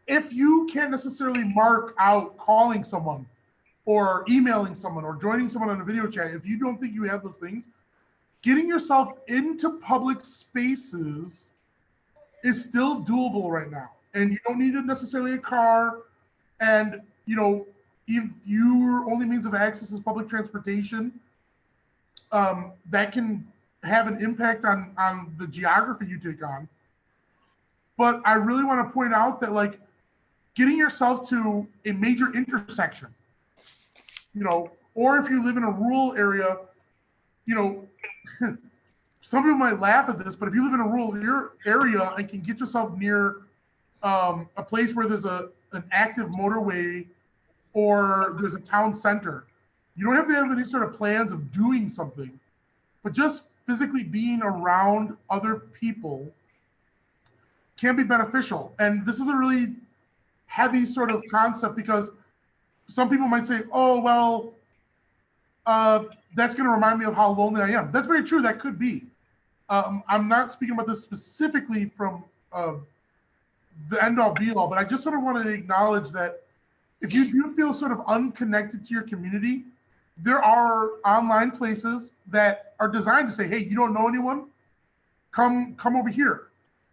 S2: if you can't necessarily mark out calling someone or emailing someone or joining someone on a video chat, if you don't think you have those things, getting yourself into public spaces is still doable right now. And you don't need necessarily a car. And, if your only means of access is public transportation, that can have an impact on the geography you take on. But I really want to point out that, like, getting yourself to a major intersection, or if you live in a rural area, some people might laugh at this, but if you live in a rural area and can get yourself near a place where there's an active motorway or there's a town center, you don't have to have any sort of plans of doing something, but just physically being around other people can be beneficial. And this is a really heavy sort of concept, because some people might say, oh, well, that's going to remind me of how lonely I am. That's very true. That could be. I'm not speaking about this specifically from the end all be all, but I just sort of want to acknowledge that if you do feel sort of unconnected to your community, there are online places that are designed to say, hey, you don't know anyone? Come over here.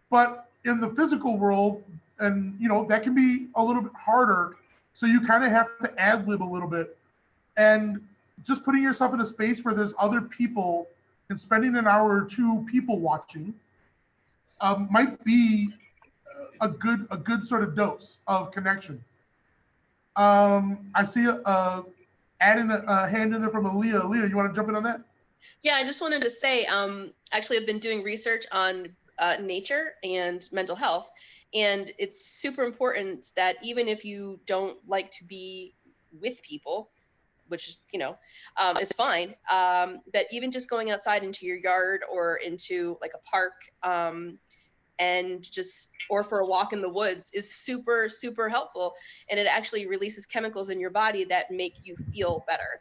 S2: But in the physical world, and that can be a little bit harder. So you kind of have to ad-lib a little bit. And just putting yourself in a space where there's other people and spending an hour or two people watching might be a good sort of dose of connection. I see adding a hand in there from Aaliyah. Aaliyah, you want to jump in on that?
S5: Yeah, I just wanted to say, actually, I've been doing research on nature and mental health, and it's super important that even if you don't like to be with people, which is fine, that even just going outside into your yard or into like a park, and or for a walk in the woods is super, super helpful. And it actually releases chemicals in your body that make you feel better.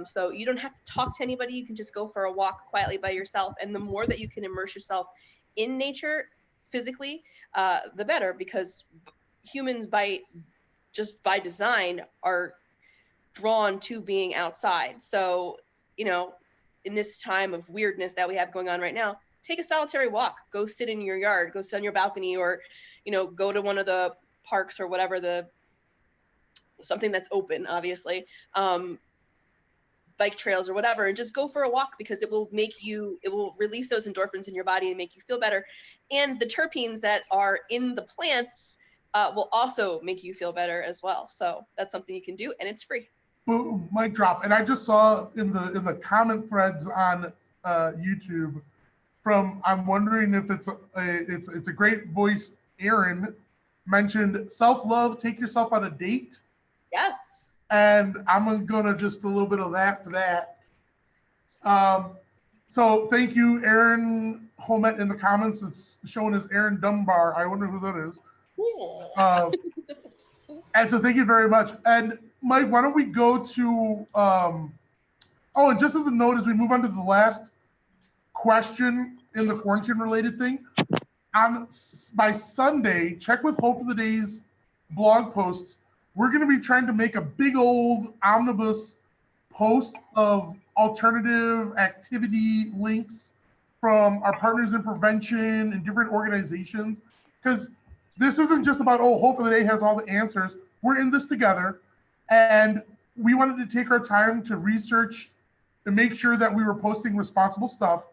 S5: So you don't have to talk to anybody. You can just go for a walk quietly by yourself. And the more that you can immerse yourself in nature physically, the better, because humans by design are drawn to being outside. So, in this time of weirdness that we have going on right now, take a solitary walk, go sit in your yard, go sit on your balcony, or, go to one of the parks or whatever, something that's open, obviously, bike trails or whatever, and just go for a walk, because it will release those endorphins in your body and make you feel better. And the terpenes that are in the plants will also make you feel better as well. So that's something you can do, and it's free.
S2: Boom, mic drop. And I just saw in the comment threads on YouTube I'm wondering if it's a great voice. Aaron mentioned self-love, take yourself on a date.
S5: Yes.
S2: And I'm gonna just a little bit of that for that. So thank you, Aaron Homet in the comments. It's showing as Aaron Dunbar. I wonder who that is.
S5: Cool.
S2: And so thank you very much. And Mike, why don't we go to, and just as a note, as we move on to the last question in the quarantine related thing, by Sunday, check with Hope of the Day's blog posts. We're going to be trying to make a big old omnibus post of alternative activity links from our partners in prevention and different organizations. Because this isn't just about, Hope of the Day has all the answers. We're in this together. And we wanted to take our time to research and make sure that we were posting responsible stuff.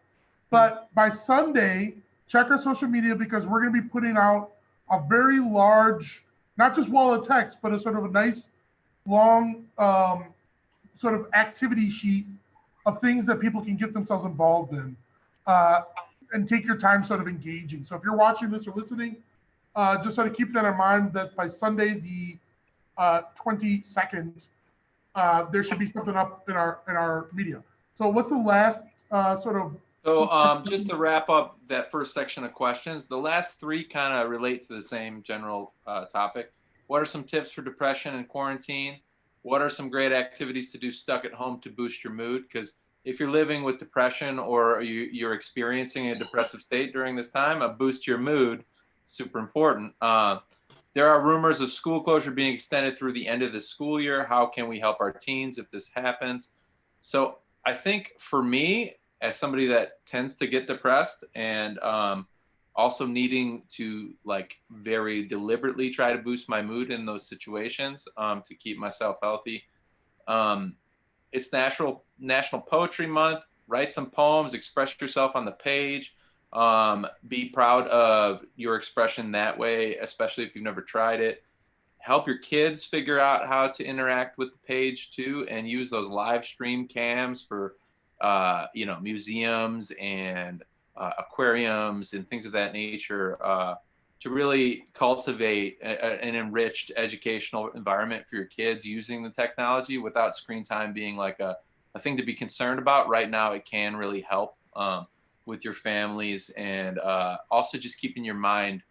S2: But by Sunday, check our social media, because we're going to be putting out a very large, not just wall of text, but a sort of a nice long sort of activity sheet of things that people can get themselves involved in and take your time sort of engaging. So if you're watching this or listening, just sort of keep that in mind, that by Sunday, the 22nd, there should be something up in our media. So what's the last sort of?
S3: So just to wrap up that first section of questions, the last three kind of relate to the same general topic. What are some tips for depression and quarantine? What are some great activities to do stuck at home to boost your mood? Because if you're living with depression or you're experiencing a depressive state during this time, a boost your mood, super important. There are rumors of school closure being extended through the end of the school year. How can we help our teens if this happens? So I think for me, as somebody that tends to get depressed and also needing to very deliberately try to boost my mood in those situations to keep myself healthy. It's National Poetry Month. Write some poems, express yourself on the page. Be proud of your expression that way, especially if you've never tried it. Help your kids figure out how to interact with the page too, and use those live stream cams for museums and aquariums and things of that nature to really cultivate an enriched educational environment for your kids using the technology without screen time being like a thing to be concerned about. Right now, it can really help with your families, and also just keeping your mind,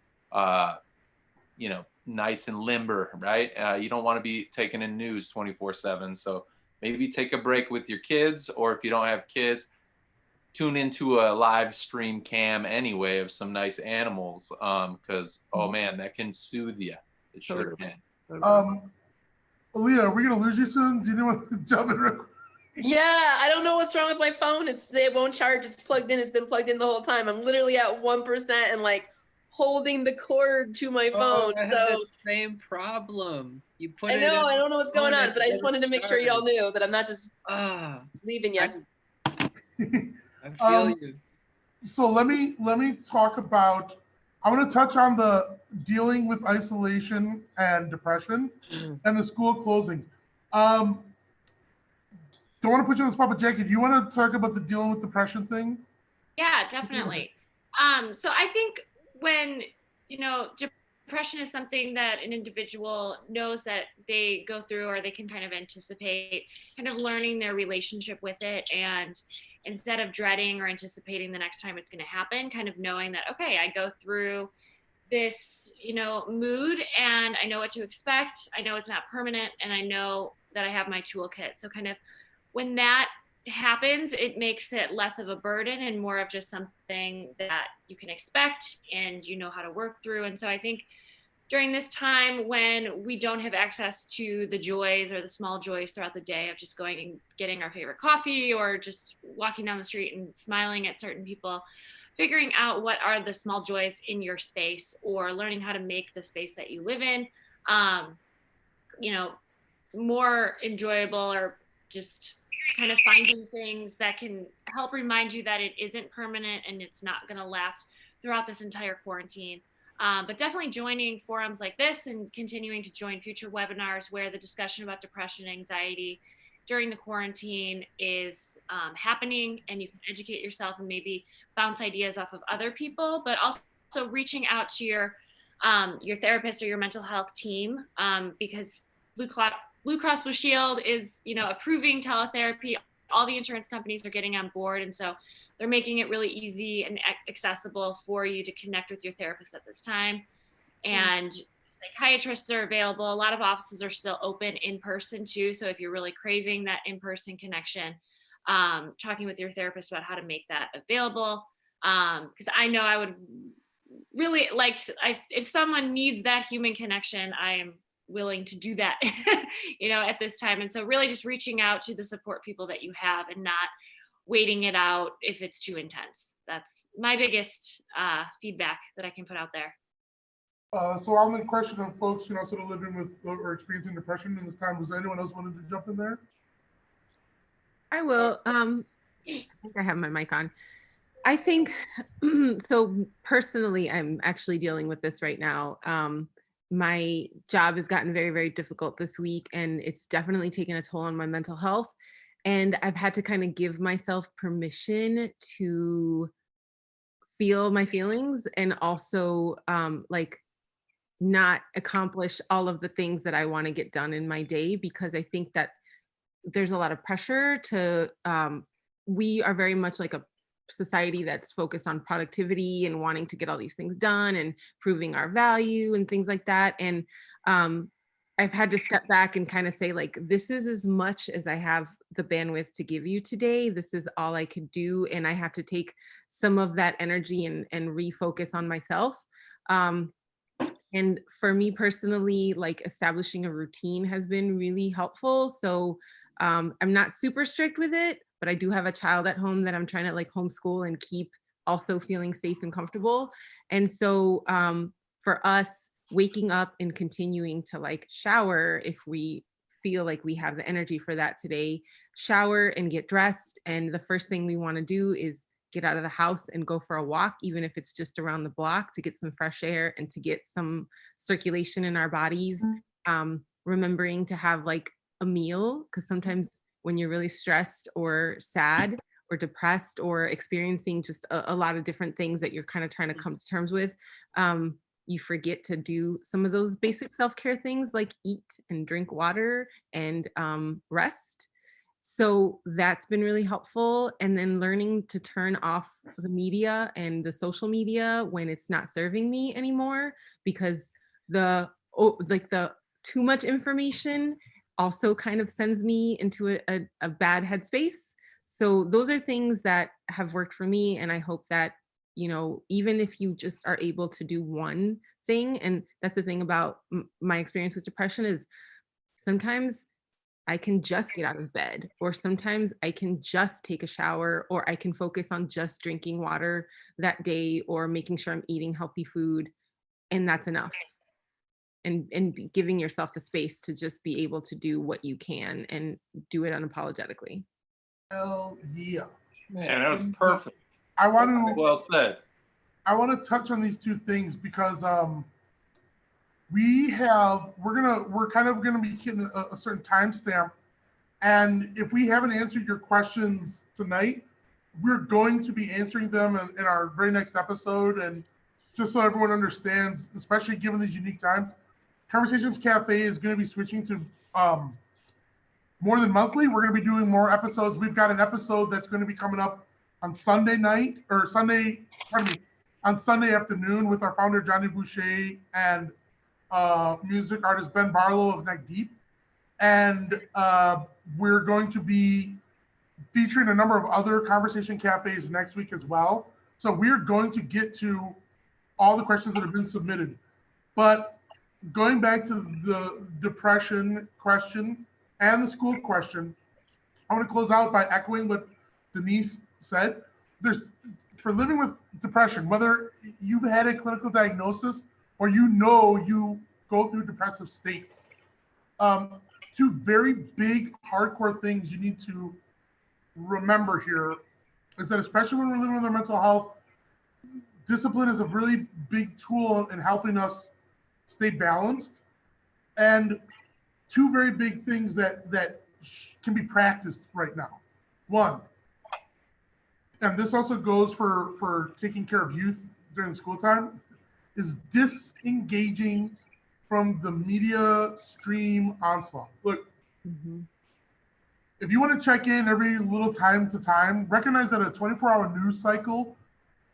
S3: nice and limber, right? You don't want to be taking in news 24/7. So maybe take a break with your kids, or if you don't have kids, tune into a live stream cam anyway of some nice animals, because, oh man, that can soothe you. It sure can.
S2: Aaliyah, are we going to lose you soon? Do you want to jump in real quick?
S5: Yeah, I don't know what's wrong with my phone. It won't charge. It's plugged in. It's been plugged in the whole time. I'm literally at 1% and holding the cord to my phone.
S7: I have the same problem. You put
S5: I know. I don't know what's going on, but I just wanted to make sure y'all knew that I'm not just leaving you.
S7: I feel you.
S2: So let me talk about. I'm going to touch on the dealing with isolation and depression and the school closings. Don't want to put you on the spot, but Jackie, do you want to talk about the dealing with depression thing?
S4: Yeah, definitely. So I think when, depression is something that an individual knows that they go through, or they can kind of anticipate kind of learning their relationship with it. And, instead of dreading or anticipating the next time it's going to happen, kind of knowing that, okay, I go through this, mood and I know what to expect. I know it's not permanent and I know that I have my toolkit. So kind of when that happens, it makes it less of a burden and more of just something that you can expect and you know how to work through. And so I think during this time when we don't have access to the joys or the small joys throughout the day of just going and getting our favorite coffee or just walking down the street and smiling at certain people, figuring out what are the small joys in your space or learning how to make the space that you live in, more enjoyable, or just kind of finding things that can help remind you that it isn't permanent and it's not going to last throughout this entire quarantine. But definitely joining forums like this and continuing to join future webinars where the discussion about depression and anxiety during the quarantine is happening, and you can educate yourself and maybe bounce ideas off of other people, but also reaching out to your therapist or your mental health team, because Blue Cross Blue Shield is, approving teletherapy. All the insurance companies are getting on board, and so they're making it really easy and accessible for you to connect with your therapist at this time. And psychiatrists are available. A lot of offices are still open in person too. So if you're really craving that in-person connection, talking with your therapist about how to make that available. Because I know I would really like to, if someone needs that human connection, I am willing to do that, at this time. And so really just reaching out to the support people that you have and not waiting it out if it's too intense. That's my biggest feedback that I can put out there.
S2: So on the question of folks, sort of living with or experiencing depression in this time, was anyone else wanted to jump in there?
S6: I will. I think I have my mic on. I think, so personally, I'm actually dealing with this right now. My job has gotten very, very difficult this week, and it's definitely taken a toll on my mental health. And I've had to kind of give myself permission to feel my feelings and also not accomplish all of the things that I want to get done in my day, because I think that there's a lot of pressure to, we are very much like a society that's focused on productivity and wanting to get all these things done and proving our value and things like that. And I've had to step back and kind of say, like, this is as much as I have the bandwidth to give you today. This is all I could do. And I have to take some of that energy and refocus on myself. And for me personally, like, establishing a routine has been really helpful. So I'm not super strict with it, but I do have a child at home that I'm trying to like homeschool and keep also feeling safe and comfortable. And so for us, waking up and continuing to like shower if we feel like we have the energy for that today, shower and get dressed. And the first thing we want to do is get out of the house and go for a walk, even if it's just around the block, to get some fresh air and to get some circulation in our bodies. Remembering to have like a meal, because sometimes when you're really stressed or sad or depressed or experiencing just a lot of different things that you're kind of trying to come to terms with, you forget to do some of those basic self-care things like eat and drink water and rest. So that's been really helpful. And then learning to turn off the media and the social media when it's not serving me anymore, because the too much information also kind of sends me into a bad headspace. So those are things that have worked for me. And I hope that, even if you just are able to do one thing, and that's the thing about my experience with depression, is sometimes I can just get out of bed, or sometimes I can just take a shower, or I can focus on just drinking water that day, or making sure I'm eating healthy food, and that's enough. And giving yourself the space to just be able to do what you can and do it unapologetically.
S2: Hell yeah.
S3: Man, that was perfect. Well said.
S2: I want to touch on these two things because we're kind of gonna be hitting a certain timestamp, and if we haven't answered your questions tonight, we're going to be answering them in our very next episode. And just so everyone understands, especially given these unique times, Conversations Cafe is going to be switching to more than monthly. We're going to be doing more episodes. We've got an episode that's going to be coming up on Sunday night or Sunday, pardon me, on Sunday afternoon with our founder, Johnny Boucher, and music artist Ben Barlow of Neck Deep. And we're going to be featuring a number of other conversation cafes next week as well. So we're going to get to all the questions that have been submitted. But going back to the depression question and the school question, I want to close out by echoing what Denisse said. For living with depression, whether you've had a clinical diagnosis or you go through depressive states, two very big, hardcore things you need to remember here is that, especially when we're living with our mental health, discipline is a really big tool in helping us stay balanced. And two very big things that can be practiced right now. One, and this also goes for taking care of youth during school time, is disengaging from the media stream onslaught. Look, if you want to check in every little time to time, recognize that a 24-hour news cycle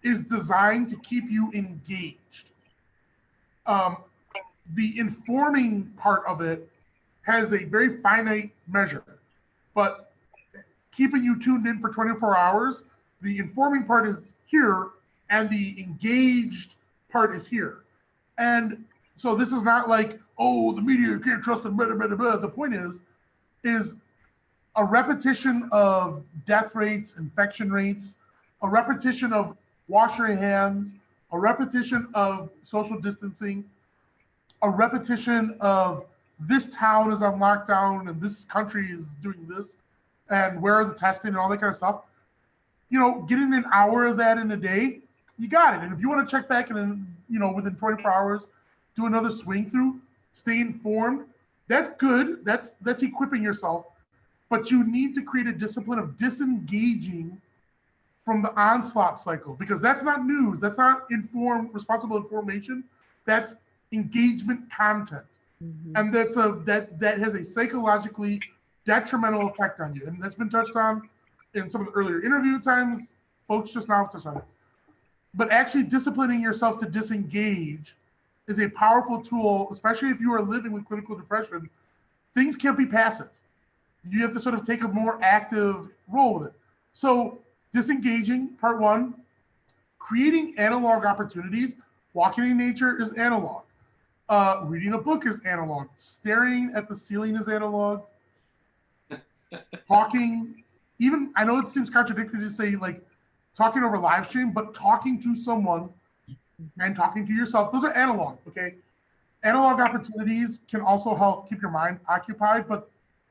S2: is designed to keep you engaged. The informing part of it has a very finite measure, but keeping you tuned in for 24 hours, the informing part is here and the engaged part is here. And so this is not like, oh, the media, you can't trust them, blah, blah, blah, blah. The point is a repetition of death rates, infection rates, a repetition of wash your hands, a repetition of social distancing, a repetition of this town is on lockdown and this country is doing this, and where are the testing and all that kind of stuff. Getting an hour of that in a day, you got it. And if you want to check back and within 24 hours, do another swing through, stay informed, that's good. That's equipping yourself. But you need to create a discipline of disengaging from the onslaught cycle, because that's not news. That's not responsible information. That's engagement content. And that has a psychologically detrimental effect on you. And that's been touched on in some of the earlier interview times. Folks just now touched on it. But actually disciplining yourself to disengage is a powerful tool, especially if you are living with clinical depression. Things can't be passive. You have to sort of take a more active role with it. So disengaging, part one, creating analog opportunities. Walking in nature is analog. Reading a book is analog. Staring at the ceiling is analog. Talking, even, I know it seems contradictory to say like talking over live stream, but talking to someone and talking to yourself, those are analog, okay? Analog opportunities can also help keep your mind occupied, but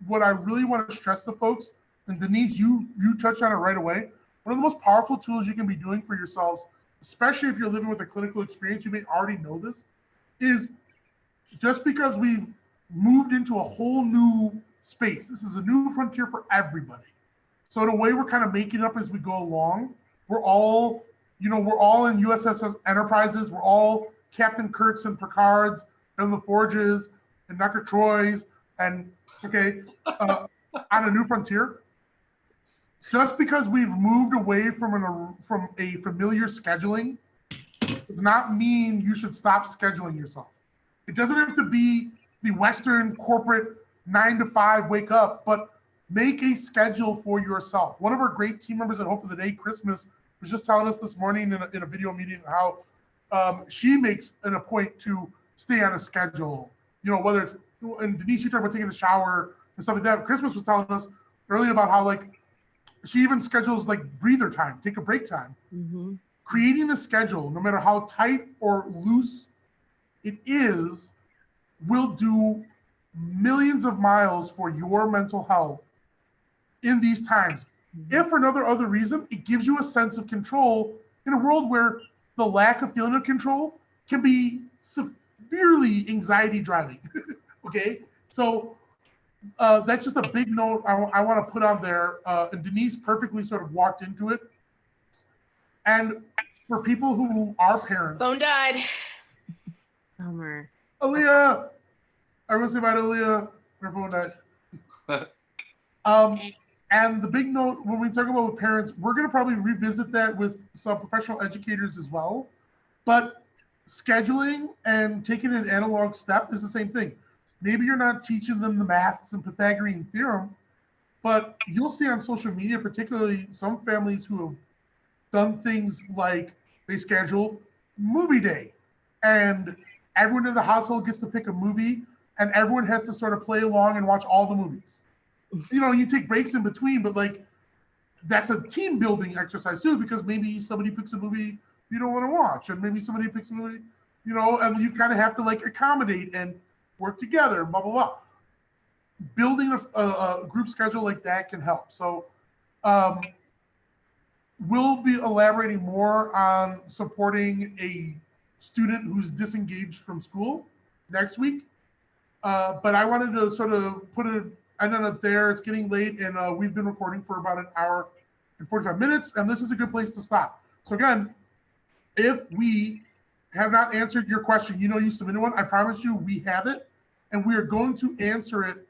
S2: what I really want to stress to folks, and Denisse, you touched on it right away, one of the most powerful tools you can be doing for yourselves, especially if you're living with a clinical experience, you may already know this, is just because we've moved into a whole new space, this is a new frontier for everybody. So in a way, we're kind of making it up as we go along. We're all in USS Enterprises. We're all Captain Kurtz and Picards and LaForges and Dr. Troy's and on a new frontier. Just because we've moved away from a familiar scheduling does not mean you should stop scheduling yourself. It doesn't have to be the Western corporate 9 to 5 wake up, but make a schedule for yourself. One of our great team members at Hope of the Day, Christmas, was just telling us this morning in a video meeting how she makes it a point to stay on a schedule. Whether it's, and Denisse, you talked about taking a shower and stuff like that. Christmas was telling us earlier about how she even schedules breather time, take a break time. Creating a schedule, no matter how tight or loose it is, will do millions of miles for your mental health in these times. If for another other reason, it gives you a sense of control in a world where the lack of feeling of control can be severely anxiety driving. Okay, so that's just a big note I want to put on there. And Denisse perfectly sort of walked into it. And for people who are parents,
S5: Phone died.
S6: Bummer.
S2: Aaliyah, everyone say bye to Aaliyah. Her phone died. And the big note when we talk about with parents, we're going to probably revisit that with some professional educators as well. But scheduling and taking an analog step is the same thing. Maybe you're not teaching them the maths and Pythagorean theorem, but you'll see on social media, particularly some families who have done things like they schedule movie day and everyone in the household gets to pick a movie and everyone has to sort of play along and watch all the movies. You know, you take breaks in between, but like that's a team building exercise too, because maybe somebody picks a movie you don't want to watch, and maybe somebody picks a movie, you know, and you kind of have to like accommodate and work together, blah, blah, blah. Building a group schedule like that can help. So we'll be elaborating more on supporting a student who's disengaged from school next week. But I wanted to sort of put an end on it there. It's getting late, and we've been recording for about an hour and 45 minutes, and this is a good place to stop. So again, if we have not answered your question, you know you submitted one, I promise you we have it, and we are going to answer it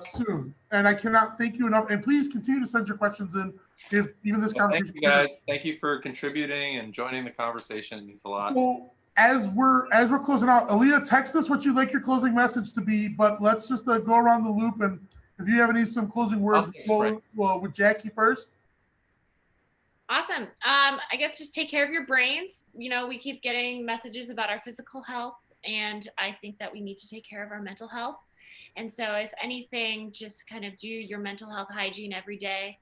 S2: soon. And I cannot thank you enough. And please continue to send your questions in. If even this conversation.
S3: Thank you guys. Thank you for contributing and joining the conversation. It means a lot.
S2: So as we're closing out, Aaliyah, text us what you'd like your closing message to be. But let's just go around the loop, and if you have some closing words, well, with Jackie first.
S4: Awesome. I guess just take care of your brains. You know, we keep getting messages about our physical health, and I think that we need to take care of our mental health. And so if anything, just kind of do your mental health hygiene every day,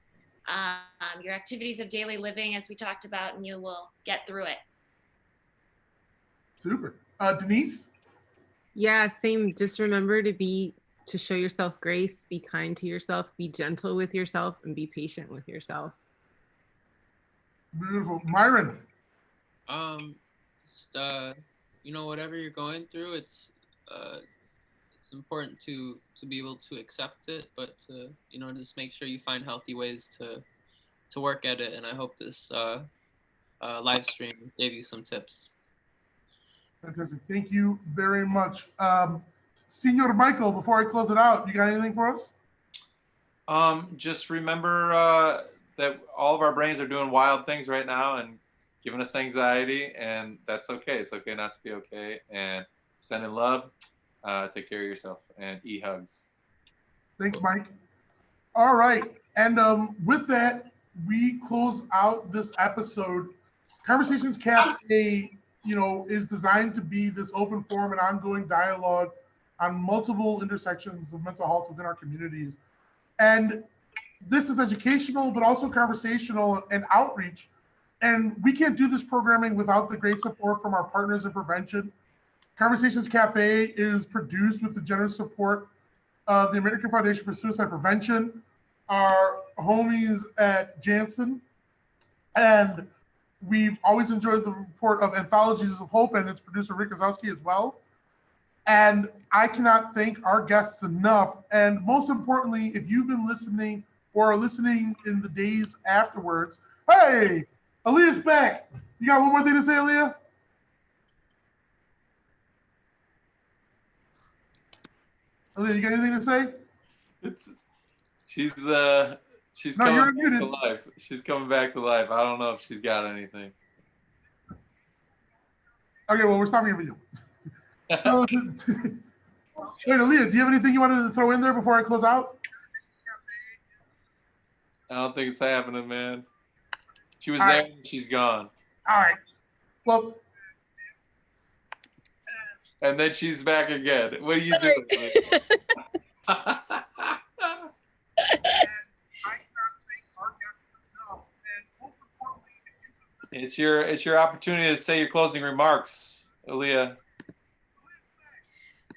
S4: your activities of daily living, as we talked about, and you will get through it.
S2: Super. Denisse?
S6: Yeah, same. Just remember to show yourself grace, be kind to yourself, be gentle with yourself, and be patient with yourself.
S2: Beautiful. Myron?
S7: You know, whatever you're going through, it's important to be able to accept it, but to, you know, just make sure you find healthy ways to work at it. And I hope this live stream gave you some tips.
S2: Fantastic. Thank you very much. Senior Michael, before I close it out, you got anything for us?
S3: Just remember that all of our brains are doing wild things right now and giving us anxiety, and that's okay. It's okay not to be okay. And sending love. Take care of yourself and hugs.
S2: Thanks, Mike. All right. And with that, we close out this episode. Conversations Cafe, you know, is designed to be this open forum and ongoing dialogue on multiple intersections of mental health within our communities. And this is educational, but also conversational and outreach. And we can't do this programming without the great support from our partners in prevention. Conversations Cafe is produced with the generous support of the American Foundation for Suicide Prevention, our homies at Janssen, and we've always enjoyed the report of Anthologies of Hope and its producer Rick Kozowski as well. And I cannot thank our guests enough. And most importantly, if you've been listening or are listening in the days afterwards, hey, Aaliyah's back. You got one more thing to say, Aaliyah? Aaliyah, you got anything to say?
S3: She's coming back to life. She's coming back to life. I don't know if she's got anything.
S2: Okay, well, we're stopping here for you. So, wait, Aaliyah, do you have anything you wanted to throw in there before I close out?
S3: I don't think it's happening, man. She was there and she's gone.
S2: All right. Well.
S3: And then she's back again. What are you doing? It's your opportunity to say your closing remarks, Aaliyah.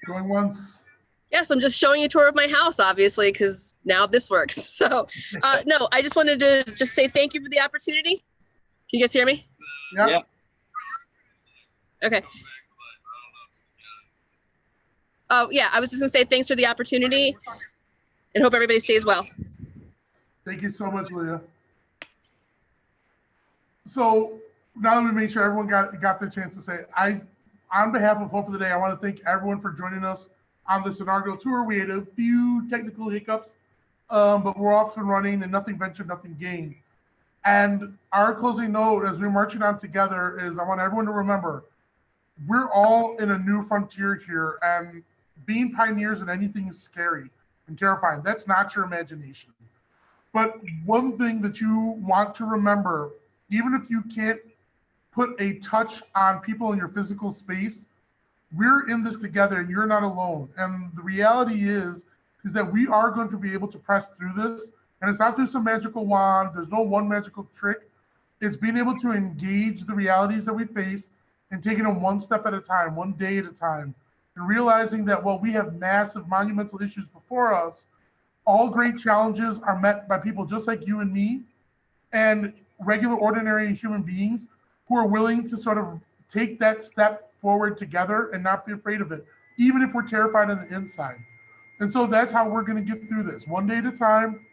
S2: Going once.
S5: Yes, I'm just showing you a tour of my house, obviously, because now this works. So, no, I just wanted to just say thank you for the opportunity. Can you guys hear me?
S2: Yeah.
S5: Okay. Oh, yeah, I was just going to say thanks for the opportunity and hope everybody stays well.
S2: Thank you so much, Leah. So now that we made sure everyone got their chance to say, on behalf of Hope for the Day, I want to thank everyone for joining us on this inaugural tour. We had a few technical hiccups but we're off and running, and nothing ventured, nothing gained. And our closing note as we're marching on together is I want everyone to remember we're all in a new frontier here, and being pioneers in anything is scary and terrifying. That's not your imagination. But one thing that you want to remember, even if you can't put a touch on people in your physical space, we're in this together and you're not alone. And the reality is that we are going to be able to press through this. And it's not through some magical wand. There's no one magical trick. It's being able to engage the realities that we face and taking them one step at a time, one day at a time, and realizing that while we have massive monumental issues before us, all great challenges are met by people just like you and me and regular, ordinary human beings who are willing to sort of take that step forward together and not be afraid of it, even if we're terrified on the inside. And so that's how we're going to get through this. One day at a time,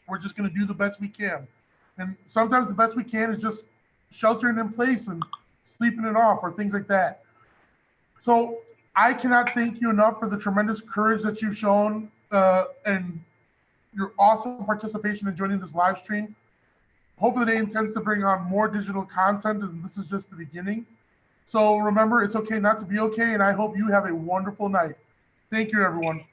S2: we're just going to do the best we can. And sometimes the best we can is just sheltering in place and sleeping it off or things like that. So I cannot thank you enough for the tremendous courage that you've shown and your awesome participation in joining this live stream. Hopefully Day intends to bring on more digital content, and this is just the beginning. So remember, it's okay not to be okay, and I hope you have a wonderful night. Thank you, everyone.